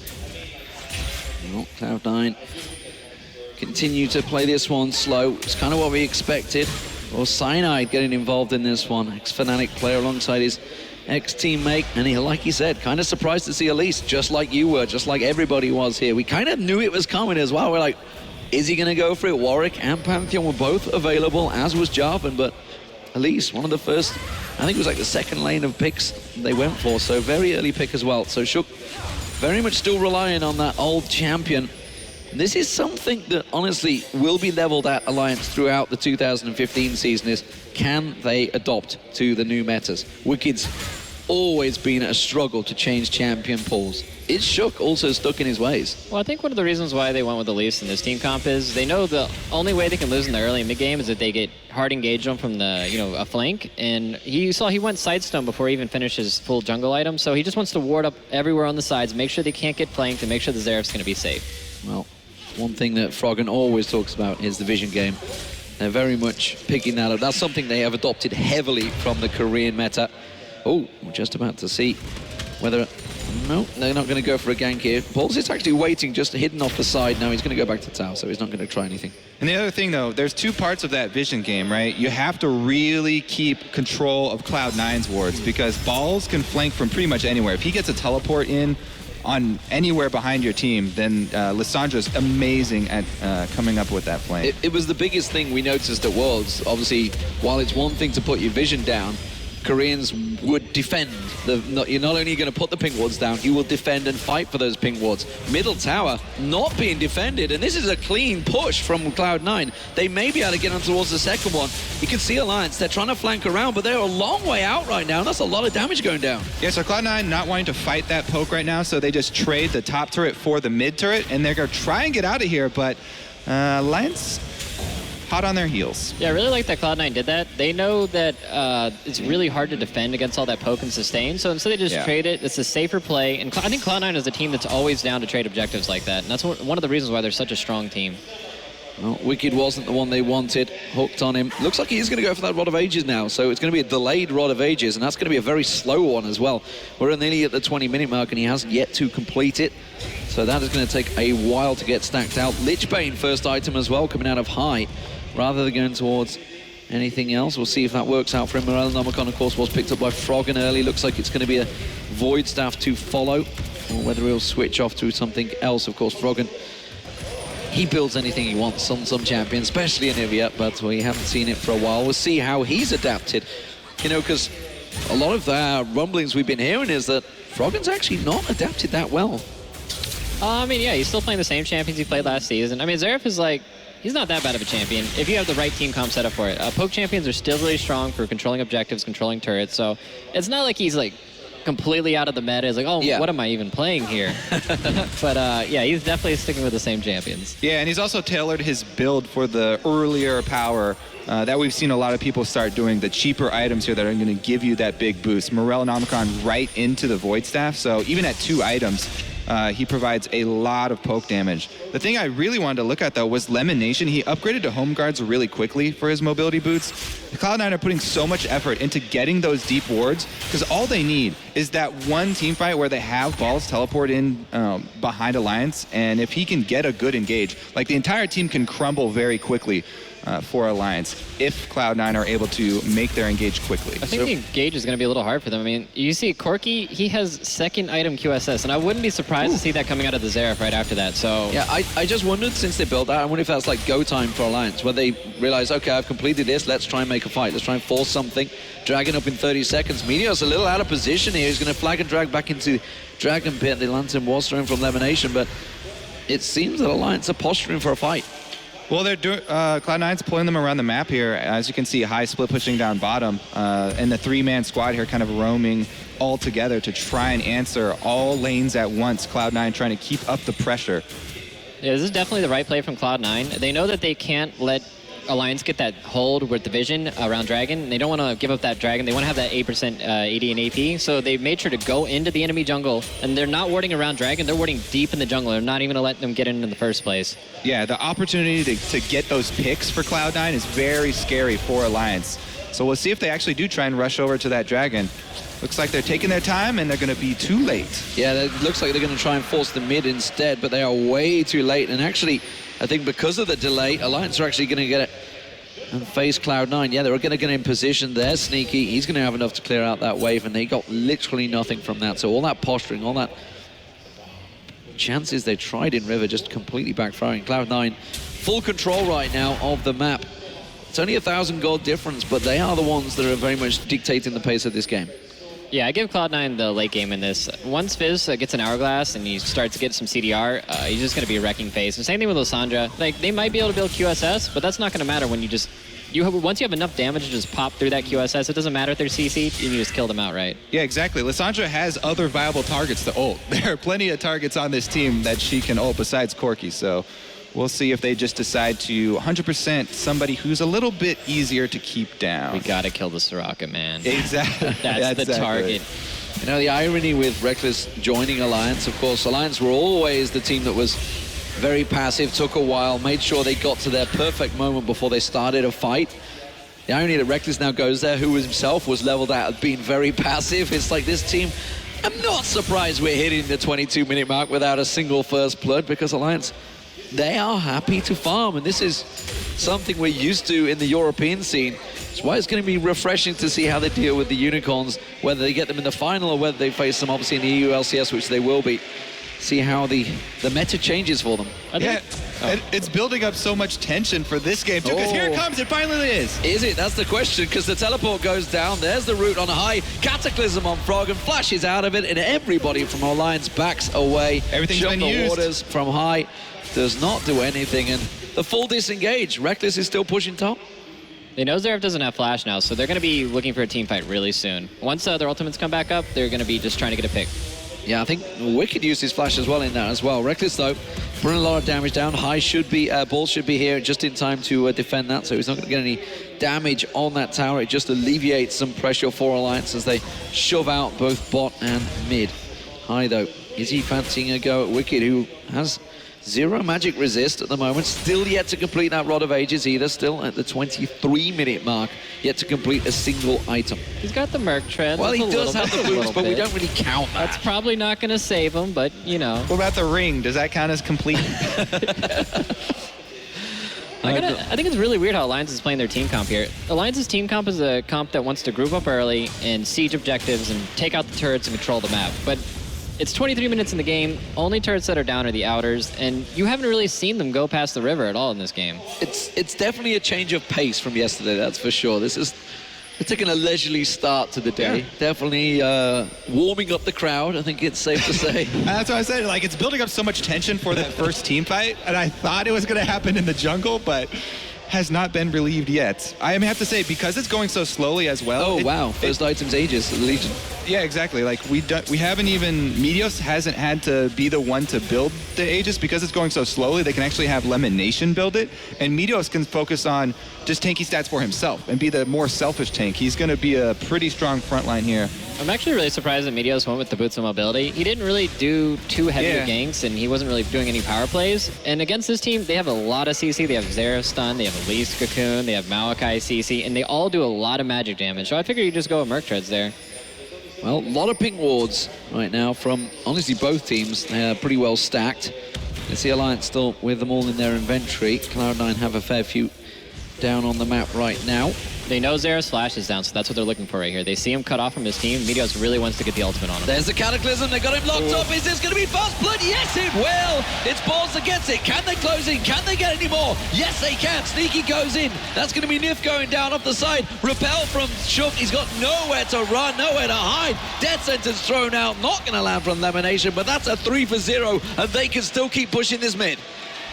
Well, Cloud9 continue to play this one slow. It's kind of what we expected. Well, Cyanide getting involved in this one. Ex-Fnatic player alongside his ex-teammate. And he, like he said, kind of surprised to see Elise, just like you were, just like everybody was here. We kind of knew it was coming as well. We're like, is he going to go for it? Warwick and Pantheon were both available, as was Jarvan, but Elise, one of the first, I think it was like the second lane of picks they went for, so very early pick as well. So Shook very much still relying on that old champion. This is something that honestly will be leveled at Alliance throughout the 2015 season is, can they adopt to the new metas? Wicked's always been a struggle to change champion pools. Is Shook also stuck in his ways? Well, I think one of the reasons why they went with Elise in this team comp is they know the only way they can lose in the early and mid game is if they get hard engaged on from the, a flank. And you saw he went sidestone before he even finished his full jungle item. So he just wants to ward up everywhere on the sides, make sure they can't get flanked, and make sure the Zeref's going to be safe. Well, one thing that Froggen always talks about is the vision game. They're very much picking that up. That's something they have adopted heavily from the Korean meta. Oh, we're just about to see whether... No, they're not going to go for a gank here. Balls is actually waiting, just hidden off the side. Now he's going to go back to tower, so he's not going to try anything. And the other thing, though, there's 2 parts of that vision game, right? You have to really keep control of Cloud9's wards because Balls can flank from pretty much anywhere. If he gets a teleport in on anywhere behind your team, then Lissandra's amazing at coming up with that flank. It was the biggest thing we noticed at Worlds. Obviously, while it's one thing to put your vision down, Koreans would defend. You're not only going to put the pink wards down, you will defend and fight for those pink wards. Middle tower not being defended, and this is a clean push from Cloud9. They may be able to get on towards the second one. You can see Alliance, they're trying to flank around, but they're a long way out right now, and that's a lot of damage going down. Yeah, so Cloud9 not wanting to fight that poke right now, so they just trade the top turret for the mid turret, and they're going to try and get out of here, but Alliance hot on their heels. Yeah, I really like that Cloud9 did that. They know that it's really hard to defend against all that poke and sustain, so instead they just trade it. It's a safer play, and I think Cloud9 is a team that's always down to trade objectives like that, and that's one of the reasons why they're such a strong team. Well, Wicked wasn't the one they wanted. Hooked on him. Looks like he's going to go for that Rod of Ages now, so it's going to be a delayed Rod of Ages, and that's going to be a very slow one as well. We're nearly at the 20-minute mark, and he hasn't yet to complete it. So that is going to take a while to get stacked out. Lichbane, first item as well, coming out of high. Rather than going towards anything else, we'll see if that works out for him. Morellonomicon, of course, was picked up by Froggen early. Looks like it's going to be a Void Staff to follow, or whether he'll switch off to something else. Of course, Froggen, he builds anything he wants on some champions, especially in Ivia, but we haven't seen it for a while. We'll see how he's adapted, because a lot of the rumblings we've been hearing is that Froggen's actually not adapted that well. I mean, yeah, he's still playing the same champions he played last season. I mean, Zeref is like, he's not that bad of a champion if you have the right team comp set up for it. Poke champions are still really strong for controlling objectives, controlling turrets, so it's not like he's like completely out of the meta. It's like, oh, what am I even playing here? But yeah, he's definitely sticking with the same champions. Yeah, and he's also tailored his build for the earlier power that we've seen a lot of people start doing, the cheaper items here that are going to give you that big boost. Morellonomicon right into the Void Staff, so even at 2 items, he provides a lot of poke damage. The thing I really wanted to look at, though, was Lemon Nation. He upgraded to Home Guards really quickly for his mobility boots. The Cloud9 are putting so much effort into getting those deep wards because all they need is that one team fight where they have Balls teleport in behind Alliance, and if he can get a good engage, like the entire team can crumble very quickly for Alliance if Cloud9 are able to make their engage quickly. I think the engage is going to be a little hard for them. I mean, you see Corki, he has second item QSS, and I wouldn't be surprised to see that coming out of the Zeref right after that. So yeah, I just wondered since they built that, I wonder if that's like go time for Alliance, where they realize, okay, I've completed this, let's try and make a fight. Let's try and force something. Dragon up in 30 seconds. Meteor's a little out of position here. He's going to flag and drag back into Dragon Pit. The lantern was thrown from Lemonation, but it seems that Alliance are posturing for a fight. Well, they're doing Cloud9's pulling them around the map here. As you can see, High split pushing down bottom, and the 3-man squad here kind of roaming all together to try and answer all lanes at once. Cloud9 trying to keep up the pressure. Yeah, this is definitely the right play from Cloud9. They know that they can't let Alliance get that hold with the vision around Dragon. They don't want to give up that Dragon. They want to have that 8% AD and AP. So they made sure to go into the enemy jungle, and they're not warding around Dragon. They're warding deep in the jungle. They're not even going to let them get in the first place. Yeah, the opportunity to get those picks for Cloud9 is very scary for Alliance. So we'll see if they actually do try and rush over to that Dragon. Looks like they're taking their time, and they're going to be too late. Yeah, it looks like they're going to try and force the mid instead, but they are way too late. And actually, I think because of the delay, Alliance are actually going to get it and face Cloud9. Yeah, they're going to get in position there. Sneaky, he's going to have enough to clear out that wave, and they got literally nothing from that. So all that posturing, all that chances they tried in River just completely backfiring. Cloud9 full control right now of the map. It's only 1,000 gold difference, but they are the ones that are very much dictating the pace of this game. Yeah, I give Cloud9 the late game in this. Once Fizz gets an Hourglass and he starts to get some CDR, he's just going to be a wrecking face. And same thing with Lysandra. Like, they might be able to build QSS, but that's not going to matter when once you have enough damage to just pop through that QSS, it doesn't matter if they're CC'd, and you just kill them outright. Yeah, exactly. Lysandra has other viable targets to ult. There are plenty of targets on this team that she can ult besides Corki, so we'll see if they just decide to 100% somebody who's a little bit easier to keep down. We gotta kill the Soraka, man. Exactly. That's the target. You know, the irony with Reckless joining Alliance, of course, Alliance were always the team that was very passive, took a while, made sure they got to their perfect moment before they started a fight. The irony that Reckless now goes there, who himself was leveled out of being very passive. It's like this team, I'm not surprised we're hitting the 22-minute mark without a single first blood, because Alliance, they are happy to farm, and this is something we're used to in the European scene. It's why it's going to be refreshing to see how they deal with the Unicorns, whether they get them in the final or whether they face them obviously in the EU LCS, which they will be. See how the meta changes for them. Yeah, it's building up so much tension for this game too, because here it comes, it finally is. Is it? That's the question, because the teleport goes down. There's the root on High. Cataclysm on Frog, and flashes out of it, and everybody from Alliance backs away. Everything's been used. The waters from High does not do anything, and the full disengage. Reckless is still pushing top. They know Xerath doesn't have flash now, so they're going to be looking for a team fight really soon. Once their ultimates come back up, they're going to be just trying to get a pick. Yeah, I think Wicked used his flash as well in that as well. Reckless, though, bringing a lot of damage down. High should be, Ball should be here just in time to defend that, so he's not going to get any damage on that tower. It just alleviates some pressure for Alliance as they shove out both bot and mid. High, though, is he fancying a go at Wicked, who has 0 magic resist at the moment, still yet to complete that Rod of Ages either, still at the 23-minute mark, yet to complete a single item. He's got the Merc Tread. Well, he does have the boots, but we don't really count that. That's probably not going to save him, but, you know. What about the ring? Does that count as complete? I think it's really weird how Alliance is playing their team comp here. Alliance's team comp is a comp that wants to group up early and siege objectives and take out the turrets and control the map, but it's 23 minutes in the game. Only turrets that are down are the outers, and you haven't really seen them go past the river at all in this game. It's definitely a change of pace from yesterday, that's for sure. They're taking a leisurely start to the day. Yeah. Definitely warming up the crowd, I think it's safe to say. That's what I said. Like, it's building up so much tension for that first team fight, and I thought it was going to happen in the jungle, but has not been relieved yet. I have to say, because it's going so slowly as well. Oh, wow. First items Aegis, the Legion. Yeah, exactly. Like, we haven't even, Meteos hasn't had to be the one to build the Aegis because it's going so slowly. They can actually have Lemon Nation build it, and Meteos can focus on just tanky stats for himself and be the more selfish tank. He's going to be a pretty strong front line here. I'm actually really surprised that Meteos went with the boots of mobility. He didn't really do too heavy ganks, and he wasn't really doing any power plays. And against this team, they have a lot of CC. They have Xerath stun, they have Elise Cocoon, they have Maokai CC, and they all do a lot of magic damage. So I figure you just go with Merc Treads there. Well, a lot of pink wards right now from, honestly, both teams. They're pretty well stacked. It's the Alliance still with them all in their inventory. Cloud9 have a fair few down on the map right now. They know Xerath's flash is down, so that's what they're looking for right here. They see him cut off from his team. Meteos really wants to get the ultimate on him. There's the Cataclysm. They got him locked up. Is this going to be fast blood? Yes, it will. It's Balls that gets it. Can they close in? Can they get any more? Yes, they can. Sneaky goes in. That's going to be Nif going down off the side. Repel from Shook. He's got nowhere to run, nowhere to hide. Death Sentence thrown out. Not going to land from Lemonation, but that's a 3 for 0, and they can still keep pushing this mid.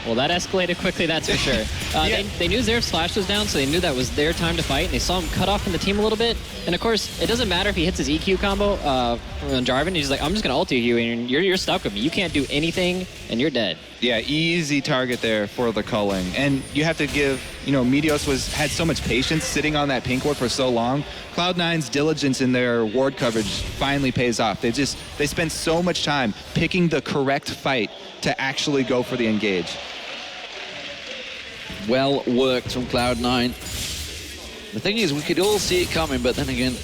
Well, that escalated quickly, that's for sure. They knew Zeref's flash was down, so they knew that was their time to fight, and they saw him cut off from the team a little bit. And of course, it doesn't matter if he hits his EQ combo on Jarvan. He's just like, I'm just going to ulti you, and you're stuck with me. You can't do anything, and you're dead. Yeah, easy target there for the culling. And you have to give, Meteos had so much patience sitting on that pink ward for so long. Cloud9's diligence in their ward coverage finally pays off. They spend so much time picking the correct fight to actually go for the engage. Well worked from Cloud9. The thing is, we could all see it coming, but then again,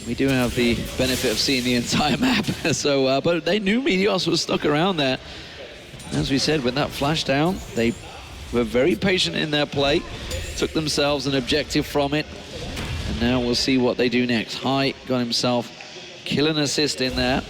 we do have the benefit of seeing the entire map. So, but they knew Meteos was stuck around there. As we said, with that flash down, they were very patient in their play, took themselves an objective from it, and now we'll see what they do next. Hai got himself killing assist in there.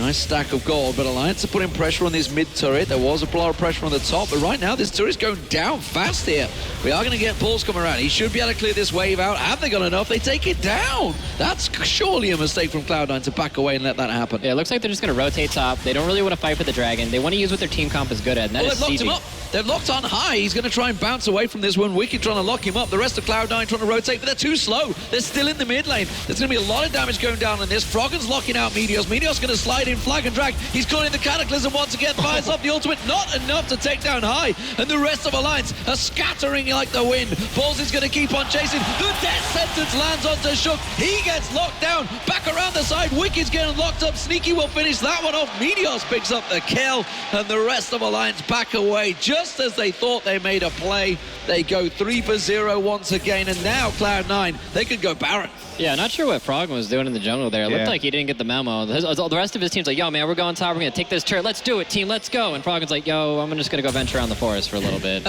Nice stack of gold, but Alliance are putting pressure on this mid turret. There was a lot of pressure on the top, but right now this turret's going down fast here. We are going to get balls coming around. He should be able to clear this wave out. Have they got enough? They take it down. That's surely a mistake from Cloud9 to back away and let that happen. Yeah, it looks like they're just going to rotate top. They don't really want to fight for the dragon. They want to use what their team comp is good at, and that is they've locked him up. They've locked on Hai. He's going to try and bounce away from this one. Wicked trying to lock him up. The rest of Cloud9 trying to rotate, but they're too slow. They're still in the mid lane. There's going to be a lot of damage going down on this. Froggen's locking out Meteos. Meteos going to slide in, flag and drag. He's calling the Cataclysm once again. Fires up the ultimate. Not enough to take down Hai. And the rest of Alliance are scattering like the wind. Balls is going to keep on chasing. The death sentence lands onto Shook. He gets locked down. Back around the side. Wicked's getting locked up. Sneaky will finish that one off. Meteos picks up the kill. And the rest of Alliance back away. Just as they thought they made a play, they go 3 for 0 once again. And now Cloud9, they could go Baron. Yeah, not sure what Froggen was doing in the jungle there. It looked like he didn't get the memo. The rest of his team's like, yo, man, we're going top. We're going to take this turret. Let's do it, team. Let's go. And Froggen's like, yo, I'm just going to go venture around the forest for a little bit.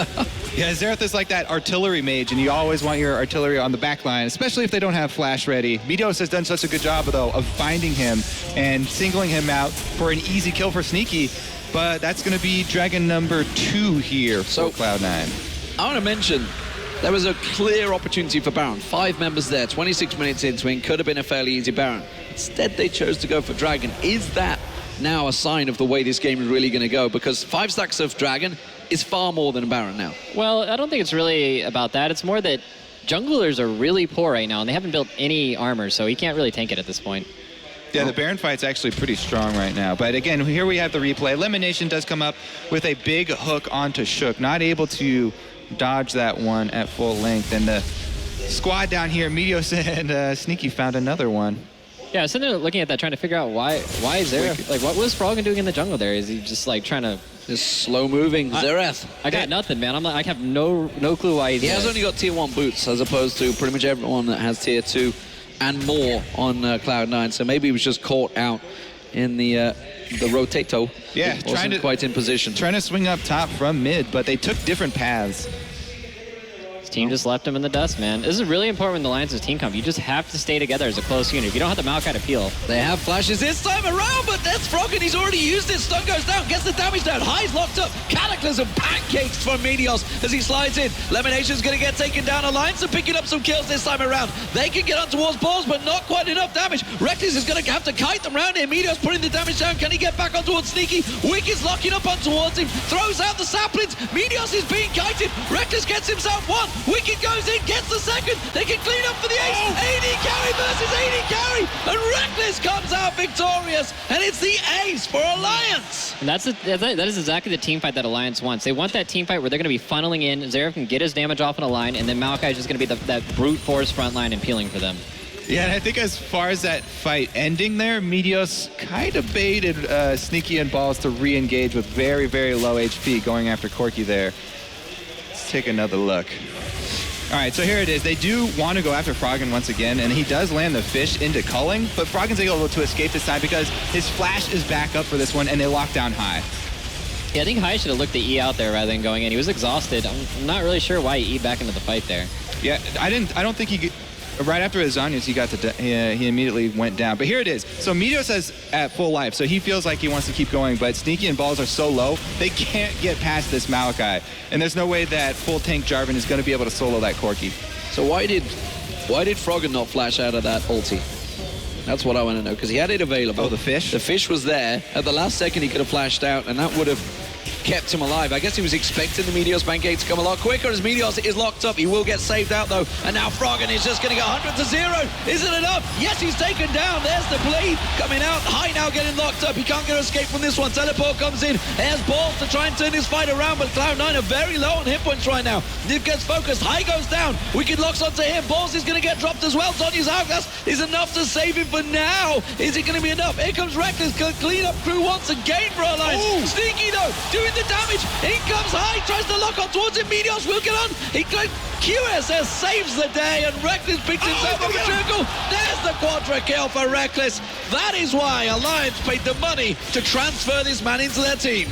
Yeah, Xerath is like that artillery mage, and you always want your artillery on the back line, especially if they don't have flash ready. Meteos has done such a good job, though, of finding him and singling him out for an easy kill for Sneaky. But that's going to be Dragon number 2 here for Cloud9. I want to mention, there was a clear opportunity for Baron. 5 members there, 26 minutes into it, could have been a fairly easy Baron. Instead, they chose to go for Dragon. Is that now a sign of the way this game is really going to go? Because 5 stacks of Dragon is far more than a Baron now. Well, I don't think it's really about that. It's more that junglers are really poor right now, and they haven't built any armor, so he can't really tank it at this point. Yeah, the Baron fight's actually pretty strong right now. But again, here we have the replay. Elimination does come up with a big hook onto Shook. Not able to dodge that one at full length. And the squad down here, Meteos and Sneaky, found another one. Yeah, I was sitting there looking at that, trying to figure out why is there, like, what was Froggen doing in the jungle there? Is he just like trying to... Just slow moving Xerath. I got nothing, man. I have no clue why he's He has only got tier 1 boots as opposed to pretty much everyone that has tier 2 and more on Cloud9. So maybe he was just caught out in the rotato. Yeah, wasn't quite in position. Trying to swing up top from mid, but they took different paths. His team just left him in the dust, man. This is really important when the Alliance's team comp. You just have to stay together as a close unit. If you don't have the Maokai to peel. They have flashes this time around, but that's Froggen. He's already used it. Stun goes down, gets the damage down. Hai's locked up. Cataclysm pancakes from Meteos as he slides in. Lemination's going to get taken down. Alliance are picking up some kills this time around. They can get on towards balls, but not quite enough damage. Reckless is going to have to kite them around here. Meteos putting the damage down. Can he get back on towards Sneaky? Wicked's locking up on towards him. Throws out the saplings. Meteos is being kited. Reckless gets himself one. Wicked goes in, gets the second. They can clean up for the ace. AD carry versus AD carry. And Reckless comes out victorious. And it's the ace for Alliance. And that is exactly the team fight that Alliance wants. They want that team fight where they're going to be funneling in. Xerath can get his damage off on a line, and then Maokai is just going to be that brute force front line and peeling for them. Yeah, and I think as far as that fight ending there, Meteos kind of baited Sneaky and Balls to re-engage with very, very low HP going after Corki there. Let's take another look. All right, so here it is. They do want to go after Froggen once again, and he does land the fish into culling, but Froggen's able to escape this time because his flash is back up for this one, and they lock down Hai. Yeah, I think Hai should have looked the E out there rather than going in. He was exhausted. I'm not really sure why he E back into the fight there. Yeah, I don't think he... Right after his Zanyas, he immediately went down. But here it is. So Meteos is at full life, so he feels like he wants to keep going, but Sneaky and Balls are so low, they can't get past this Maokai. And there's no way that full tank Jarvan is going to be able to solo that Corki. So why did Froggen not flash out of that ulti? That's what I want to know, because he had it available. Oh, the fish? The fish was there. At the last second, he could have flashed out, and that would have kept him alive. I guess he was expecting the Meteos Pancake to come a lot quicker as Meteos is locked up. He will get saved out though. And now Froggen is just going to get 100 to 0. Is it enough? Yes, he's taken down. There's the bleed coming out. High now getting locked up. He can't get escape from this one. Teleport comes in. There's Balls to try and turn this fight around, but Cloud9 are very low on hit points right now. Nip gets focused. High goes down. Wicked locks onto him. Balls is going to get dropped as well. Zonya's Hourglass is enough to save him for now. Is it going to be enough? Here comes Reckless. Clean up crew once again for Alliance. Ooh. Sneaky though, doing the damage. In comes High, tries to lock on towards him. Meteos will get on. QSS saves the day, and Reckless picks himself up a trickle. There's the quadra kill for Reckless. That is why Alliance paid the money to transfer this man into their team.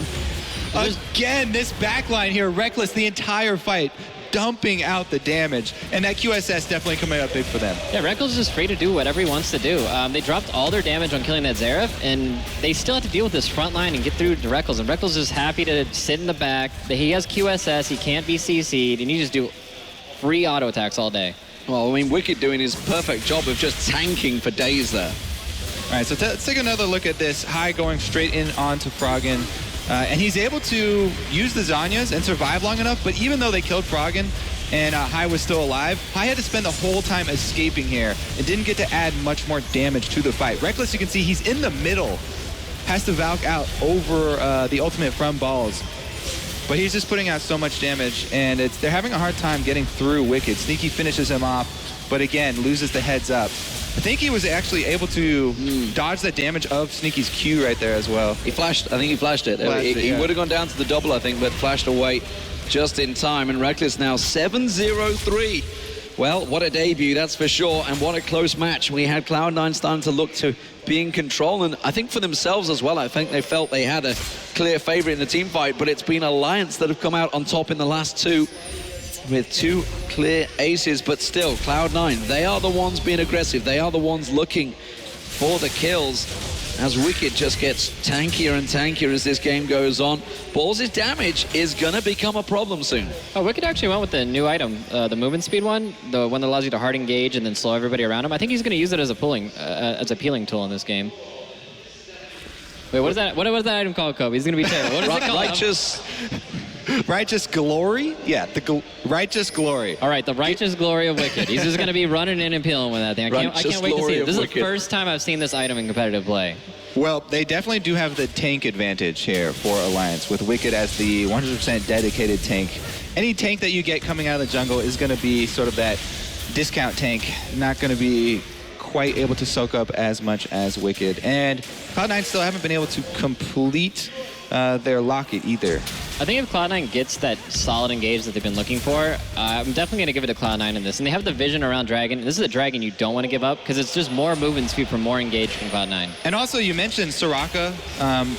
Again, this backline here, Reckless the entire fight, dumping out the damage, and that QSS definitely coming up big for them. Yeah, Reckless is just free to do whatever he wants to do. They dropped all their damage on killing that Xerath, and they still have to deal with this front line and get through to Reckless, and Reckless is happy to sit in the back. He has QSS, he can't be CC'd, and he just do free auto attacks all day. Well, I mean, Wicked doing his perfect job of just tanking for days there. All right, so let's take another look at this. High going straight in onto Froggen. And he's able to use the Zanyas and survive long enough, but even though they killed Froggen and High was still alive, High had to spend the whole time escaping here and didn't get to add much more damage to the fight. Reckless, you can see he's in the middle, has to Valk out over the ultimate from Balls. But he's just putting out so much damage, and they're having a hard time getting through Wicked. Sneaky finishes him off, but again, loses the heads up. I think he was actually able to dodge the damage of Sneaky's Q right there as well. He flashed, I think he flashed it. He would have gone down to the double, I think, but flashed away just in time. And Reckless now 7-0-3. Well, what a debut, that's for sure, and what a close match. We had Cloud9 starting to look to be in control, and I think for themselves as well, I think they felt they had a clear favorite in the team fight, but it's been Alliance that have come out on top in the last two with two clear aces, but still, Cloud9, they are the ones being aggressive. They are the ones looking for the kills as Wicked just gets tankier and tankier as this game goes on. Balls' damage is gonna become a problem soon. Oh, Wicked actually went with the new item, the movement speed one, the one that allows you to hard engage and then slow everybody around him. I think he's gonna use it as a peeling tool in this game. Wait, what is that? What was that item called, Kobe? He's gonna be terrible. What is it called? Righteous Glory? Yeah, the Righteous Glory. All right, the Righteous Glory of Wicked. He's just going to be running in and peeling with that thing. I can't wait to see it. This is the first time I've seen this item in competitive play. Well, they definitely do have the tank advantage here for Alliance, with Wicked as the 100% dedicated tank. Any tank that you get coming out of the jungle is going to be sort of that discount tank, not going to be quite able to soak up as much as Wicked. And Cloud9 still haven't been able to complete their locket either. I think if Cloud9 gets that solid engage that they've been looking for, I'm definitely going to give it to Cloud9 in this. And they have the vision around Dragon. This is a Dragon you don't want to give up because it's just more movement speed for more engage from Cloud9. And also, you mentioned Soraka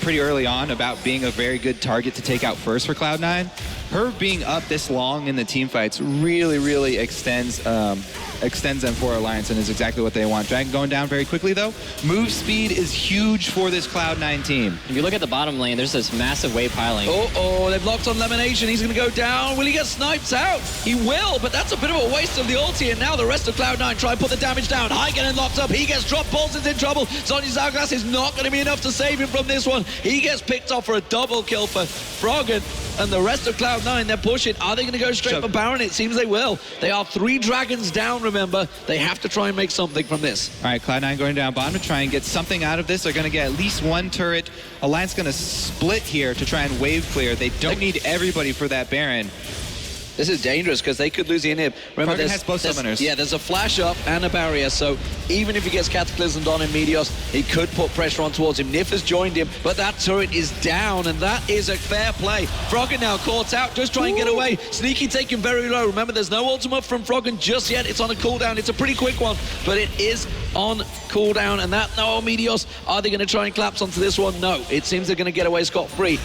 pretty early on about being a very good target to take out first for Cloud9. Her being up this long in the team fights really, really extends them for Alliance, and is exactly what they want. Dragon going down very quickly, though. Move speed is huge for this Cloud9 team. If you look at the bottom lane, there's this massive wave piling. Oh, they've locked on Lemonation. He's going to go down. Will he get sniped out? He will, but that's a bit of a waste of the ulti, and now the rest of Cloud9 try and put the damage down. High getting locked up. He gets dropped. Balls is in trouble. Zonya's Hourglass is not going to be enough to save him from this one. He gets picked off for a double kill for Froggen, and the rest of Cloud9, they're pushing. Are they going to go straight for Baron? It seems they will. They are 3 dragons down, remember. They have to try and make something from this. All right, Cloud9 going down bottom to try and get something out of this. They're going to get at least one turret. Alliance going to split here to try and wave clear. They don't need everybody for that Baron. This is dangerous because they could lose the inhib. Remember, has both summoners. Yeah, there's a flash up and a barrier, so even if he gets Cataclysmed on in Meteos, he could put pressure on towards him. Nif has joined him, but that turret is down, and that is a fair play. Froggen now caught out, just try and get away. Sneaky taken very low. Remember, there's no ultimate from Froggen just yet. It's on a cooldown. It's a pretty quick one, but it is on cooldown, and that, no, Meteos, are they going to try and collapse onto this one? No, it seems they're going to get away scot-free.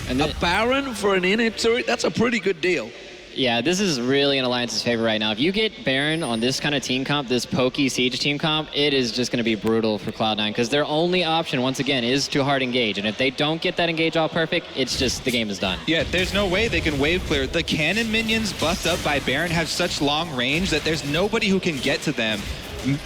And a Baron for an inhib turret, that's a pretty good deal. Yeah, this is really in Alliance's favor right now. If you get Baron on this kind of team comp, this pokey Siege team comp, it is just going to be brutal for Cloud9 because their only option, once again, is to hard engage. And if they don't get that engage all perfect, it's just the game is done. Yeah, there's no way they can wave clear. The cannon minions buffed up by Baron have such long range that there's nobody who can get to them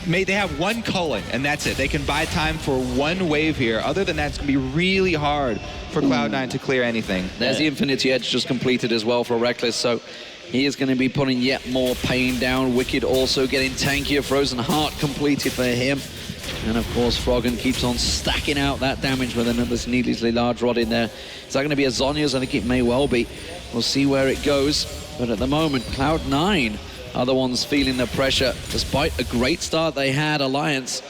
They have one culling, and that's it. They can buy time for one wave here. Other than that, it's going to be really hard for Cloud9 to clear anything. There's the Infinity Edge just completed as well for Reckless, so he is going to be putting yet more pain down. Wicked also getting tankier. Frozen Heart completed for him. And of course, Froggen keeps on stacking out that damage with another needlessly large rod in there. Is that going to be a Zhonya's? I think it may well be. We'll see where it goes. But at the moment, Cloud9 are the ones feeling the pressure. Despite a great start they had, Alliance.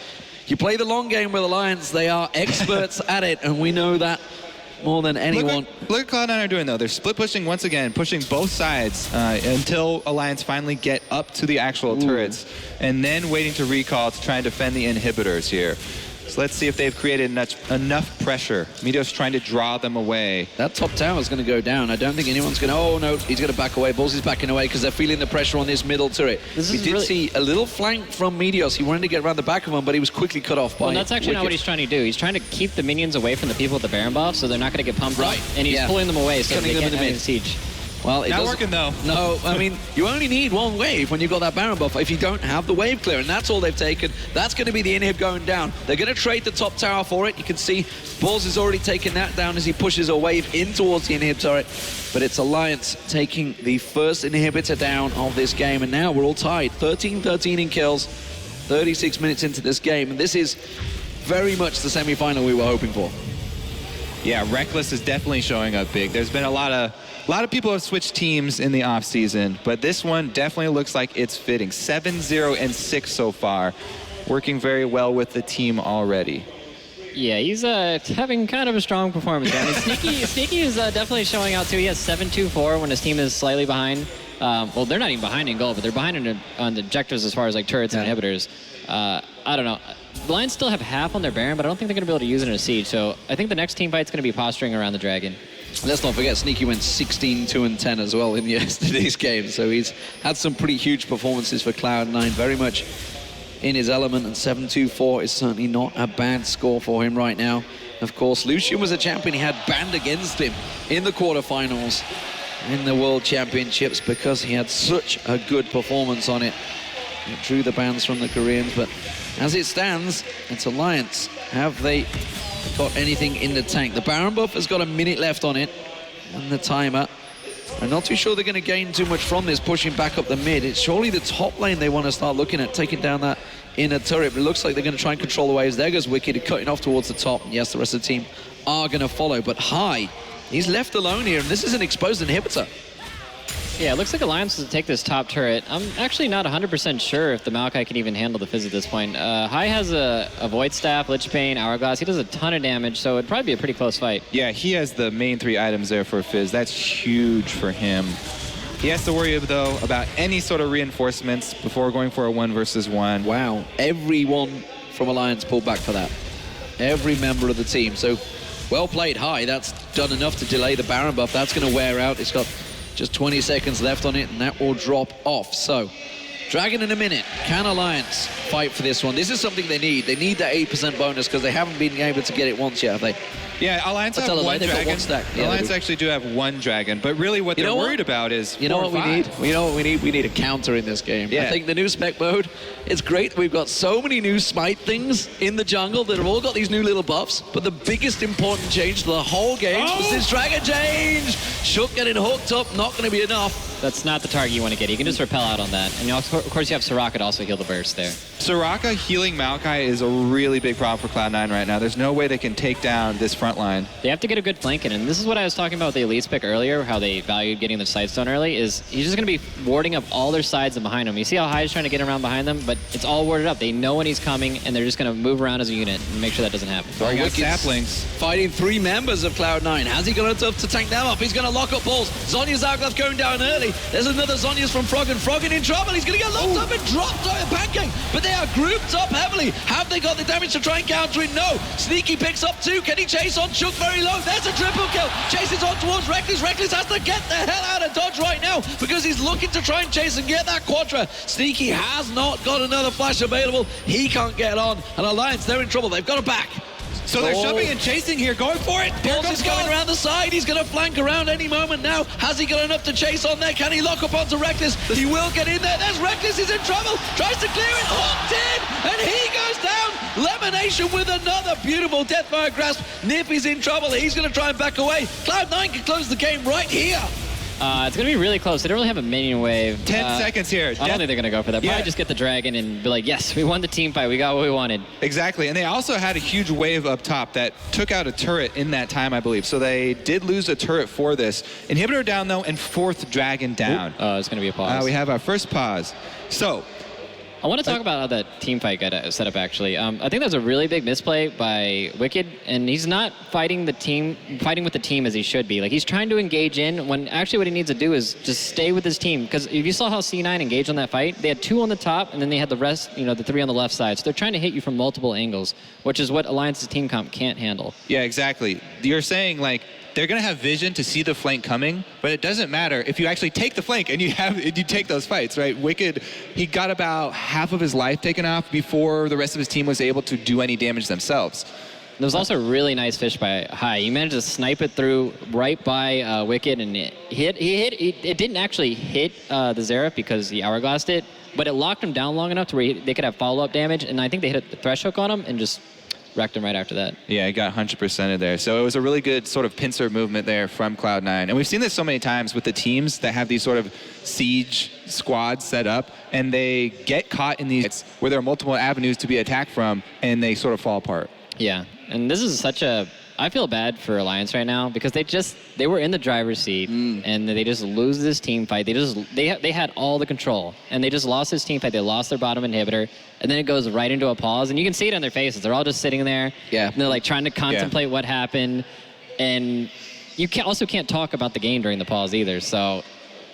You play the long game with Alliance, they are experts at it, and we know that more than anyone. Look what Cloud9 are doing, though. They're split pushing once again, pushing both sides until Alliance finally get up to the actual turrets, and then waiting to recall to try and defend the inhibitors here. So let's see if they've created enough pressure. Meteor's trying to draw them away. That top tower is going to go down. I don't think anyone's going to... Oh, no, he's going to back away. Bulls is backing away because they're feeling the pressure on this middle turret. We did see a little flank from Meteos. He wanted to get around the back of him, but he was quickly cut off by Well, that's actually not what he's trying to do. He's trying to keep the minions away from the people with the Baron buff, so they're not going to get pumped up. And he's pulling them away so they can't have siege. Well, not working, though. No, I mean, you only need one wave when you've got that Baron buff if you don't have the wave clear, and that's all they've taken. That's going to be the inhib going down. They're going to trade the top tower for it. You can see Balls has already taken that down as he pushes a wave in towards the inhib turret, but it's Alliance taking the first inhibitor down of this game, and now we're all tied. 13-13 in kills, 36 minutes into this game, and this is very much the semi-final we were hoping for. Yeah, Reckless is definitely showing up big. There's been a lot of people have switched teams in the offseason, but this one definitely looks like it's fitting. 7-0-6 so far, working very well with the team already. Yeah, he's having kind of a strong performance. I mean, Sneaky is definitely showing out too. He has 7-2-4 when his team is slightly behind. Well, they're not even behind in gold, but they're behind on the objectives as far as like turrets and inhibitors. I don't know. The Lions still have half on their Baron, but I don't think they're going to be able to use it in a siege. So I think the next team fight's going to be posturing around the Dragon. Let's not forget, Sneaky went 16-2-10 as well in yesterday's game. So he's had some pretty huge performances for Cloud9, very much in his element, and 7-2-4 is certainly not a bad score for him right now. Of course, Lucian was a champion he had banned against him in the quarterfinals in the World Championships because he had such a good performance on it. It drew the bans from the Koreans, but as it stands, it's Alliance. Have they got anything in the tank? The Baron buff has got a minute left on it, and the timer. I'm not too sure they're going to gain too much from this, pushing back up the mid. It's surely the top lane they want to start looking at, taking down that inner turret, but it looks like they're going to try and control the waves. There goes Wicked, cutting off towards the top, and yes, the rest of the team are going to follow, but High, he's left alone here, and this is an exposed inhibitor. Yeah, it looks like Alliance will take this top turret. I'm actually not 100% sure if the Maokai can even handle the Fizz at this point. High has a Void Staff, Lich Bane, Hourglass. He does a ton of damage, so it'd probably be a pretty close fight. Yeah, he has the main 3 items there for Fizz. That's huge for him. He has to worry, though, about any sort of reinforcements before going for a 1 versus 1. Wow, everyone from Alliance pulled back for that. Every member of the team. So, well played, High. That's done enough to delay the Baron buff. That's going to wear out. It's got just 20 seconds left on it, and that will drop off. So, Dragon in a minute. Can Alliance fight for this one? This is something they need. They need that 8% bonus because they haven't been able to get it once yet, have they? Yeah, Alliance have one dragon. Yeah, Alliance actually do have one dragon, but really what they're worried about is You know what we need? You know what we need? We need a counter in this game. Yeah. I think the new spec mode, it's great. We've got so many new smite things in the jungle that have all got these new little buffs, but the biggest important change to the whole game was this dragon change. Shook getting hooked up, not going to be enough. That's not the target you want to get. You can just repel out on that. And of course you have Soraka to also heal the burst there. Soraka healing Maokai is a really big problem for Cloud9 right now. There's no way they can take down this front line. They have to get a good flank in, and this is what I was talking about with the Elite pick earlier, how they valued getting the Sightstone early, is he's just going to be warding up all their sides and behind him. You see how High is trying to get around behind them, but it's all warded up. They know when he's coming, and they're just going to move around as a unit and make sure that doesn't happen. So Wicked saplings fighting 3 members of Cloud9. Has he got enough to tank them up? He's going to lock up balls. Zhonya's Hourglass going down early. There's another Zhonya's from Froggen. Froggen in trouble. He's going to get locked up and dropped on a pancake, but they are grouped up heavily. Have they got the damage to try and counter it? No. Sneaky picks up 2. Can he chase on Shook very low? There's a triple kill. Chases on towards Reckless. Reckless has to get the hell out of dodge right now because he's looking to try and chase and get that Quadra. Sneaky has not got another flash available. He can't get on. And Alliance, they're in trouble. They've got to back. So they're shoving and chasing here, going for it. Here Balls comes is going around the side. He's going to flank around any moment now. Has he got enough to chase on there? Can he lock up onto Reckless? He will get in there. There's Reckless. He's in trouble. Tries to clear it. Hooked in. And he goes down. Lemonation with another beautiful Deathfire grasp. Nippy's in trouble. He's going to try and back away. Cloud9 can close the game right here. It's going to be really close. They don't really have a minion wave. 10 seconds here. I don't think they're going to go for that. Probably just get the dragon and be like, yes, we won the team fight. We got what we wanted. Exactly. And they also had a huge wave up top that took out a turret in that time, I believe. So they did lose a turret for this. Inhibitor down, though, and 4th dragon down. Oh, it's going to be a pause. We have our first pause. So I want to talk about how that team fight got set up, actually. I think that was a really big misplay by Wicked, and he's not fighting with the team as he should be. Like, he's trying to engage in when actually what he needs to do is just stay with his team. Because if you saw how C9 engaged on that fight, they had 2 on the top, and then they had the rest, the 3 on the left side. So they're trying to hit you from multiple angles, which is what Alliance's team comp can't handle. yeah, exactly. You're saying, like, they're going to have vision to see the flank coming, but it doesn't matter if you actually take the flank and you take those fights, right? Wicked, he got about half of his life taken off before the rest of his team was able to do any damage themselves. There was also a really nice fish by High. He managed to snipe it through right by Wicked, and it didn't actually hit the Xerath because he hourglassed it, but it locked him down long enough to where they could have follow-up damage, and I think they hit a thresh hook on him and just wrecked him right after that. Yeah, he got 100%ed there. So it was a really good sort of pincer movement there from Cloud9. And we've seen this so many times with the teams that have these sort of siege squads set up, and they get caught in these where there are multiple avenues to be attacked from, and they sort of fall apart. Yeah, and this is I feel bad for Alliance right now because they were in the driver's seat and they just lose this team fight. They had all the control and they just lost this team fight. They lost their bottom inhibitor, and then it goes right into a pause, and you can see it on their faces. They're all just sitting there. Yeah. And they're like trying to contemplate what happened, and you also can't talk about the game during the pause either. So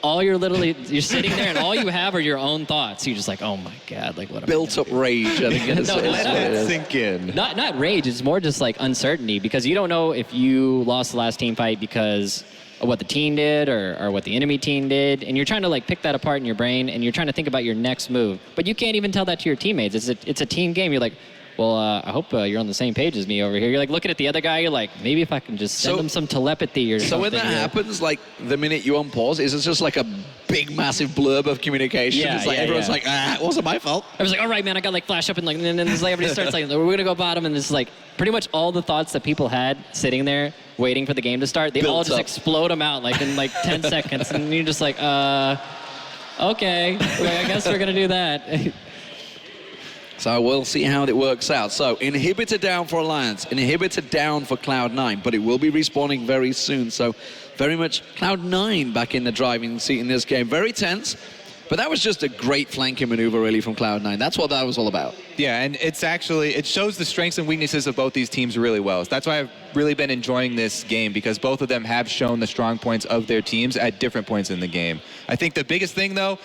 you're sitting there and all you have are your own thoughts. You're just like, oh my God, like what? Built up rage, I think. Let that sink in. Not rage. It's more just like uncertainty because you don't know if you lost the last team fight because of what the team did or what the enemy team did, and you're trying to like pick that apart in your brain and you're trying to think about your next move, but you can't even tell that to your teammates. It's a team game. You're like, well, I hope you're on the same page as me over here. You're like looking at the other guy. You're like, maybe if I can just send him some telepathy or something. So when that happens, like the minute you unpause, is it just like a big, massive blurb of communication? Yeah, it's like everyone's like, it wasn't my fault. I was like, all right, man, I got like flash up and like, and then it's like everybody starts like, we're gonna go bottom, and it's like pretty much all the thoughts that people had sitting there waiting for the game to start, they all just explode them out like in like 10 seconds, and you're just like, okay, well, I guess we're gonna do that. So we'll see how it works out. So inhibitor down for Alliance, inhibitor down for Cloud9, but it will be respawning very soon. So very much Cloud9 back in the driving seat in this game. Very tense, but that was just a great flanking maneuver really from Cloud9. That's what that was all about. Yeah, and it shows the strengths and weaknesses of both these teams really well. That's why I've really been enjoying this game, because both of them have shown the strong points of their teams at different points in the game. I think the biggest thing though,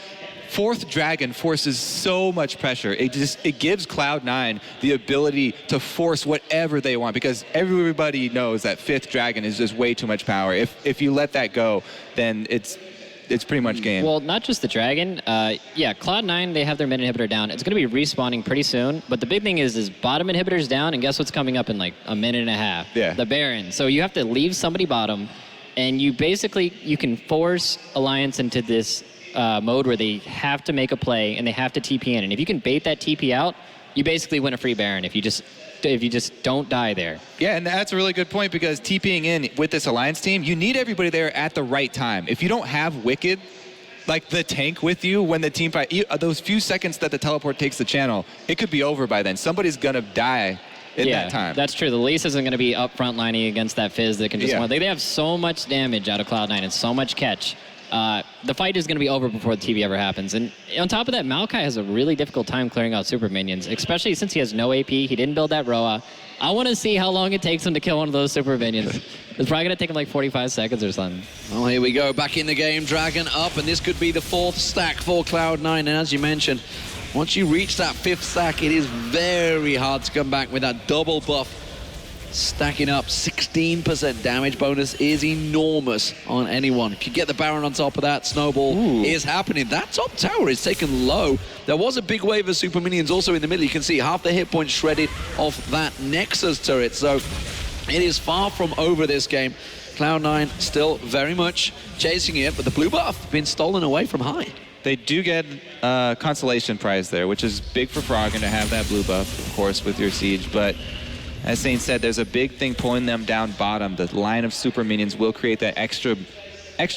4th Dragon forces so much pressure. It gives Cloud9 the ability to force whatever they want, because everybody knows that 5th Dragon is just way too much power. If you let that go, then it's pretty much game. Well, not just the Dragon. Yeah, Cloud9, they have their mid inhibitor down. It's going to be respawning pretty soon, but the big thing is bottom inhibitor's down, and guess what's coming up in like a minute and a half? Yeah. The Baron. So you have to leave somebody bottom, and you can force Alliance into this mode where they have to make a play and they have to TP in. And if you can bait that TP out, you basically win a free Baron if you just don't die there. Yeah, and that's a really good point, because TPing in with this Alliance team, you need everybody there at the right time. If you don't have Wicked, like the tank with you when the team fight, those few seconds that the teleport takes the channel, it could be over by then. Somebody's gonna die in that time. That's true. The Lease isn't going to be up front lining against that Fizz that can just they have so much damage out of Cloud9 and so much catch. The fight is going to be over before the TV ever happens. And on top of that, Maokai has a really difficult time clearing out super minions, especially since he has no AP. He didn't build that Roa. I want to see how long it takes him to kill one of those super minions. It's probably going to take him like 45 seconds or something. Well, here we go. Back in the game. Dragon up, and this could be the 4th stack for Cloud9. And as you mentioned, once you reach that 5th stack, it is very hard to come back with that double buff stacking up 16% damage bonus is enormous on anyone. If you get the Baron on top of that, Snowball is happening. That top tower is taken low. There was a big wave of super minions also in the middle. You can see half the hit points shredded off that Nexus turret. So it is far from over this game. Cloud9 still very much chasing it, but the blue buff been stolen away from High. They do get a consolation prize there, which is big for Froggen to have that blue buff, of course, with your siege. But as Saint said, there's a big thing pulling them down bottom. The line of super minions will create that extra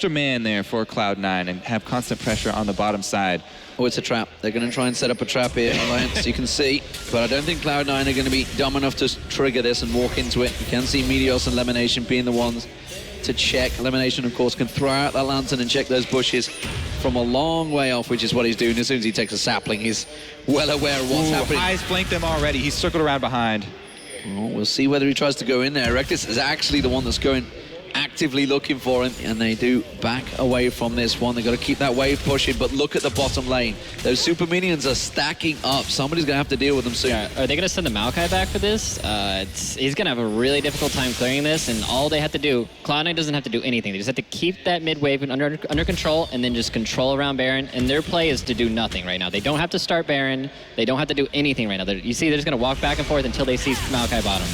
man there for Cloud9 and have constant pressure on the bottom side. Oh, it's a trap. They're going to try and set up a trap here, Alliance, you can see. But I don't think Cloud9 are going to be dumb enough to trigger this and walk into it. You can see Meteos and Lemonation being the ones to check. Lemonation, of course, can throw out that lantern and check those bushes from a long way off, which is what he's doing. As soon as he takes a sapling, he's well aware of what's happening. High's flanked them already. He's circled around behind. Well, we'll see whether he tries to go in there. Reckless is actually the one that's going actively looking for him, and they do back away from this one. They've got to keep that wave pushing, but look at the bottom lane. Those super minions are stacking up. Somebody's going to have to deal with them soon. Yeah, are they going to send the Maokai back for this? He's going to have a really difficult time clearing this, and all they have to do, Cloud9 doesn't have to do anything. They just have to keep that mid wave under control and then just control around Baron, and their play is to do nothing right now. They don't have to start Baron. They don't have to do anything right now. You see, they're just going to walk back and forth until they see Maokai bottom.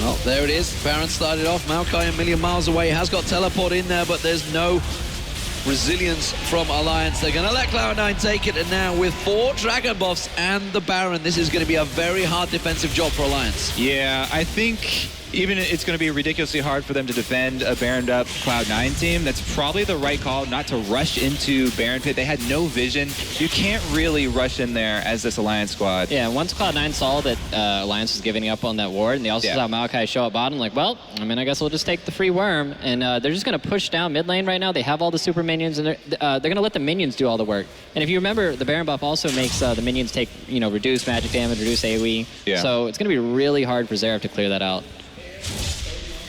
Well, there it is. Baron started off. Maokai a million miles away. Has got teleport in there, but there's no resilience from Alliance. They're going to let Cloud9 take it, and now with 4 Dragon buffs and the Baron, this is going to be a very hard defensive job for Alliance. Yeah, I think even it's going to be ridiculously hard for them to defend a Baroned up Cloud9 team. That's probably the right call, not to rush into Baron Pit. They had no vision. You can't really rush in there as this Alliance squad. Yeah, once Cloud9 saw that Alliance was giving up on that ward, and they also saw Maokai show up bottom, like, well, I mean, I guess we'll just take the free worm. And they're just going to push down mid lane right now. They have all the super minions, and they're going to let the minions do all the work. And if you remember, the Baron buff also makes the minions take, reduce magic damage, reduce AoE. Yeah. So it's going to be really hard for Xerath to clear that out.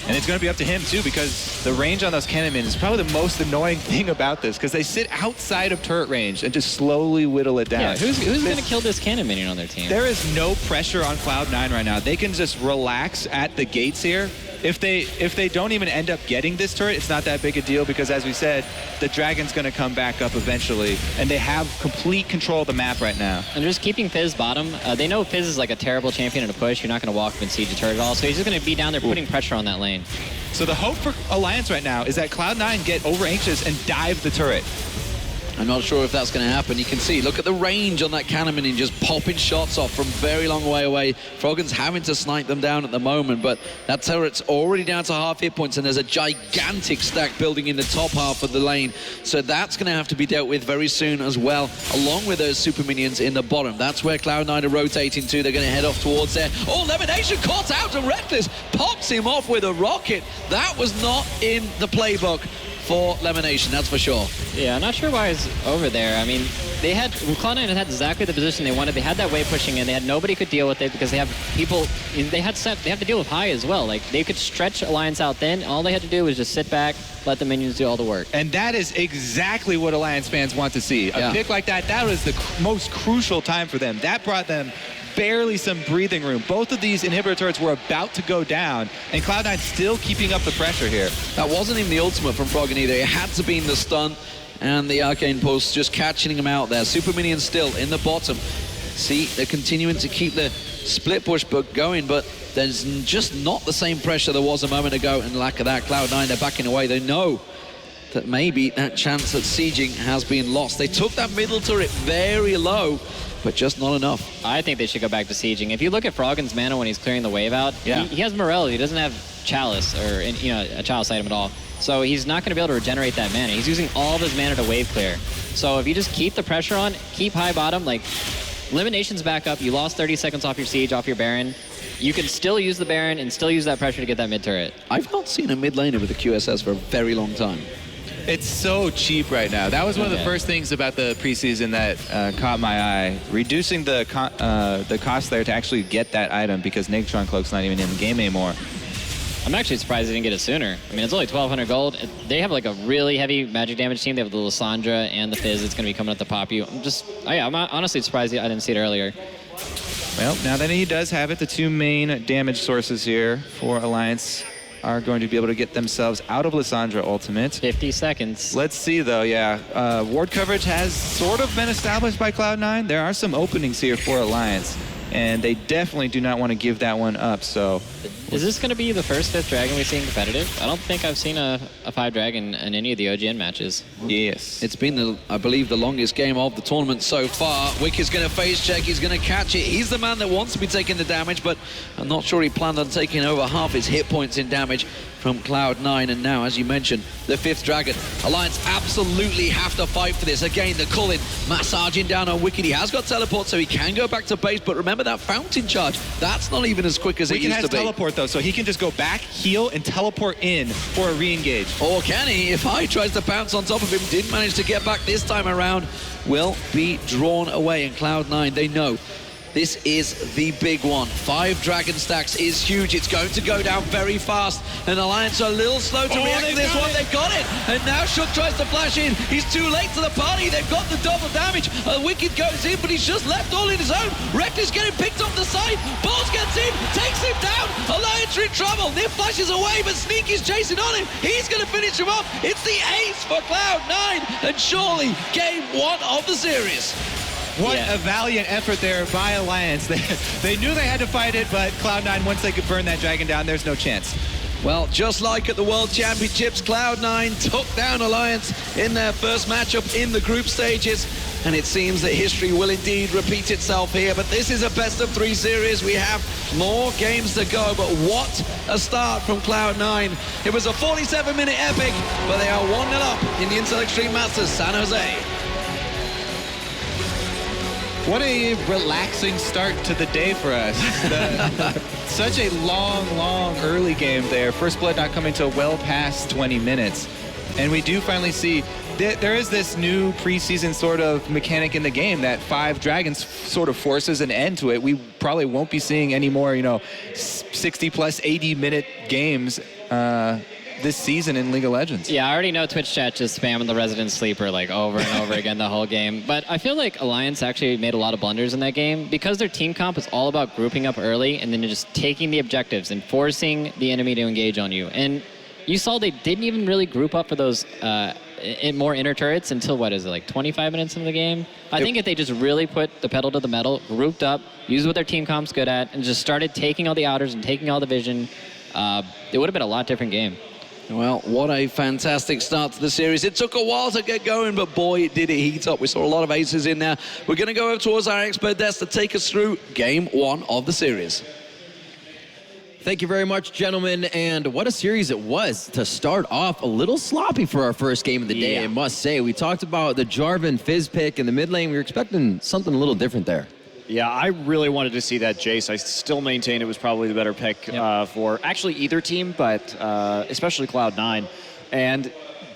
And it's going to be up to him, too, because the range on those cannon minions is probably the most annoying thing about this, because they sit outside of turret range and just slowly whittle it down. Yeah, who's going to kill this cannon minion on their team? There is no pressure on Cloud9 right now. They can just relax at the gates here. If they don't even end up getting this turret, it's not that big a deal, because as we said, the Dragon's going to come back up eventually, and they have complete control of the map right now. And just keeping Fizz bottom, they know Fizz is like a terrible champion in a push. You're not going to walk up and siege a turret at all, so he's just going to be down there putting pressure on that lane. So the hope for Alliance right now is that Cloud9 get over anxious and dive the turret. I'm not sure if that's going to happen. You can see, look at the range on that cannon minion, just popping shots off from very long way away. Froggen's having to snipe them down at the moment, but that turret's already down to half hit points, and there's a gigantic stack building in the top half of the lane. So that's going to have to be dealt with very soon as well, along with those super minions in the bottom. That's where Cloud9 are rotating to. They're going to head off towards there. Oh, Lemonation caught out, and Reckless pops him off with a rocket. That was not in the playbook for Lemonation, that's for sure. Yeah, I'm not sure why he's over there. I mean, Cloud9 had exactly the position they wanted. They had that wave pushing in. They had nobody could deal with it because they have people. They have to deal with High as well. Like, they could stretch Alliance out then. All they had to do was just sit back, let the minions do all the work. And that is exactly what Alliance fans want to see. A pick like that was the most crucial time for them. That brought them barely some breathing room. Both of these inhibitor turrets were about to go down, and Cloud9 still keeping up the pressure here. That wasn't even the ultimate from Froggen either. It had to be in the stun, and the Arcane Pulse just catching him out there. Super Minion still in the bottom. See, they're continuing to keep the split push going, but there's just not the same pressure there was a moment ago, and lack of that, Cloud9, they're backing away. They know that maybe that chance at sieging has been lost. They took that middle turret very low, but just not enough. I think they should go back to sieging. If you look at Froggen's mana when he's clearing the wave out, he has Morel. He doesn't have Chalice or a Chalice item at all. So he's not going to be able to regenerate that mana. He's using all of his mana to wave clear. So if you just keep the pressure on, keep High bottom, like Elimination's back up, you lost 30 seconds off your siege, off your Baron. You can still use the Baron and still use that pressure to get that mid turret. I've not seen a mid laner with a QSS for a very long time. It's so cheap right now. That was one of the first things about the preseason that caught my eye. Reducing the cost there to actually get that item, because Negatron Cloak's not even in the game anymore. I'm actually surprised they didn't get it sooner. I mean, it's only 1,200 gold. They have like a really heavy magic damage team. They have the Lysandra and the Fizz that's going to be coming up to pop you. I'm honestly surprised I didn't see it earlier. Well, now that he does have it, the two main damage sources here for Alliance are going to be able to get themselves out of Lissandra Ultimate. 50 seconds. Let's see, though, yeah. Ward coverage has sort of been established by Cloud9. There are some openings here for Alliance, and they definitely do not want to give that one up, so... Is this going to be the first 5th Dragon we've seen competitive? I don't think I've seen a 5 Dragon in any of the OGN matches. Yes. It's been, I believe, the longest game of the tournament so far. Wick is going to face check. He's going to catch it. He's the man that wants to be taking the damage, but I'm not sure he planned on taking over half his hit points in damage from Cloud9. And now, as you mentioned, the 5th Dragon. Alliance absolutely have to fight for this. Again, the Cullen massaging down on Wicked. He has got teleport, so he can go back to base, but remember that fountain charge. That's not even as quick as it used to be. Wicked has teleport, though, so he can just go back, heal, and teleport in for a re-engage. Or can he? If I tries to bounce on top of him, didn't manage to get back this time around, will be drawn away. And Cloud9, they know this is the big one. 5 Dragon stacks is huge. It's going to go down very fast. And Alliance are a little slow to react to this one. They've got it. And now Shook tries to flash in. He's too late to the party. They've got the double damage. Wicked goes in, but he's just left all in his own. Reckless getting picked off the side. Balls gets in, takes him down. Alliance are in trouble. Nip flashes away, but Sneak is chasing on him. He's going to finish him off. It's the ace for Cloud9. And surely game 1 of the series. What a valiant effort there by Alliance. They knew they had to fight it, but Cloud9, once they could burn that dragon down, there's no chance. Well, just like at the World Championships, Cloud9 took down Alliance in their first matchup in the group stages. And it seems that history will indeed repeat itself here. But this is a best-of-3 series. We have more games to go. But what a start from Cloud9. It was a 47-minute epic, but they are 1-0 up in the Intel Extreme Masters San Jose. What a relaxing start to the day for us. Such a long early game there. First blood not coming till well past 20 minutes. And we do finally see there is this new preseason sort of mechanic in the game that 5 Dragons sort of forces an end to it. We probably won't be seeing any more, 60 plus 80-minute games this season in League of Legends. Yeah, I already know Twitch chat just spamming the Resident Sleeper like over and over again the whole game. But I feel like Alliance actually made a lot of blunders in that game because their team comp is all about grouping up early and then just taking the objectives and forcing the enemy to engage on you. And you saw they didn't even really group up for those more inner turrets until, 25 minutes into the game? I think if they just really put the pedal to the metal, grouped up, used what their team comp's good at, and just started taking all the outers and taking all the vision, it would have been a lot different game. Well, what a fantastic start to the series. It took a while to get going, but boy, did it heat up. We saw a lot of aces in there. We're going to go over towards our expert desk to take us through game 1 of the series. Thank you very much, gentlemen. And what a series it was to start off. A little sloppy for our first game of the day, I must say. We talked about the Jarvan Fizz pick in the mid lane. We were expecting something a little different there. Yeah, I really wanted to see that Jace. I still maintain it was probably the better pick for actually either team, but especially Cloud9. And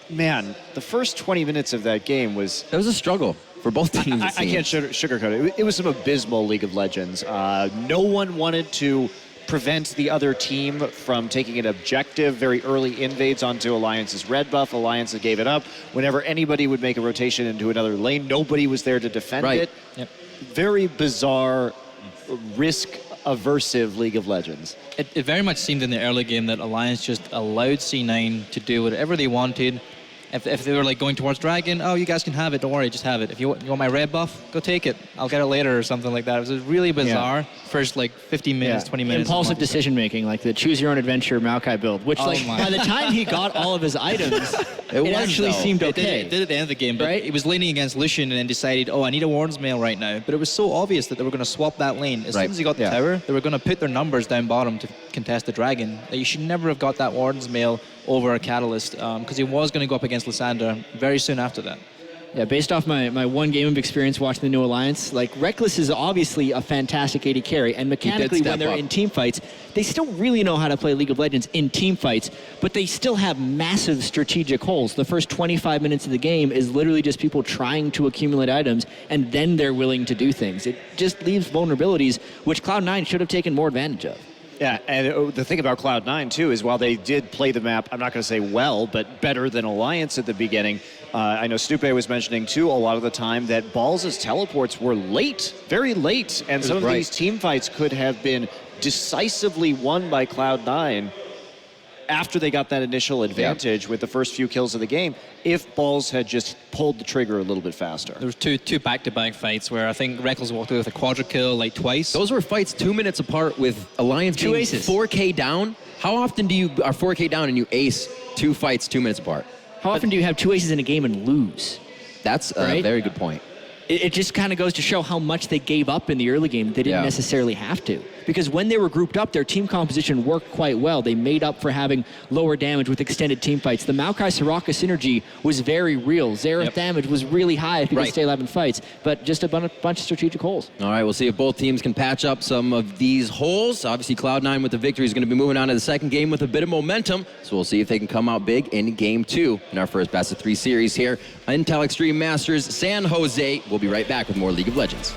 man, the first 20 minutes of that game was... It was a struggle for both teams. I can't sugarcoat it. It was some abysmal League of Legends. No one wanted to prevent the other team from taking an objective. Very early invades onto Alliance's red buff. Alliance gave it up. Whenever anybody would make a rotation into another lane, nobody was there to defend it. Yep. Very bizarre, risk-aversive League of Legends. It very much seemed in the early game that Alliance just allowed C9 to do whatever they wanted. If they were like going towards Dragon, oh, you guys can have it, don't worry, just have it. If you want my red buff, go take it. I'll get it later or something like that. It was really bizarre. First 15 minutes, 20 minutes. Impulsive decision making, like the choose your own adventure Maokai build, which by the time he got all of his items, it actually seemed okay. It did at the end of the game, but right? He was laning against Lucian and then decided, I need a Warden's Mail right now. But it was so obvious that they were going to swap that lane. As soon as he got the tower, they were going to put their numbers down bottom to contest the Dragon. You should never have got that Warden's Mail over a Catalyst because he was going to go up against Lysandra very soon after that. Yeah, based off my one game of experience watching the new Alliance, Reckless is obviously a fantastic AD carry, and mechanically when they're in team fights, they still really know how to play League of Legends in team fights, but they still have massive strategic holes. The first 25 minutes of the game is literally just people trying to accumulate items, and then they're willing to do things. It just leaves vulnerabilities, which Cloud9 should have taken more advantage of. Yeah, and the thing about Cloud9 too is while they did play the map, I'm not going to say well, but better than Alliance at the beginning. I know Snoop was mentioning too a lot of the time that Balls' teleports were late, very late, and some of these team fights could have been decisively won by Cloud9 after they got that initial advantage with the first few kills of the game, if Balls had just pulled the trigger a little bit faster. There was two back-to-back fights where I think Reckles walked away with a quadra kill like twice. Those were fights 2 minutes apart with Alliance Two being aces. 4K down. How often do you are 4K down and you ace 2 fights 2 minutes apart? How often do you have 2 aces in a game and lose? That's a very good point. It just kind of goes to show how much they gave up in the early game. They didn't necessarily have to. Because when they were grouped up, their team composition worked quite well. They made up for having lower damage with extended team fights. The Maokai-Soraka synergy was very real. Xerath damage was really high if you could stay 11 fights, but just a bunch of strategic holes. All right, we'll see if both teams can patch up some of these holes. Obviously, Cloud9 with the victory is going to be moving on to the second game with a bit of momentum, so we'll see if they can come out big in Game 2 in our first best of 3 series here. Intel Extreme Masters San Jose. We'll be right back with more League of Legends.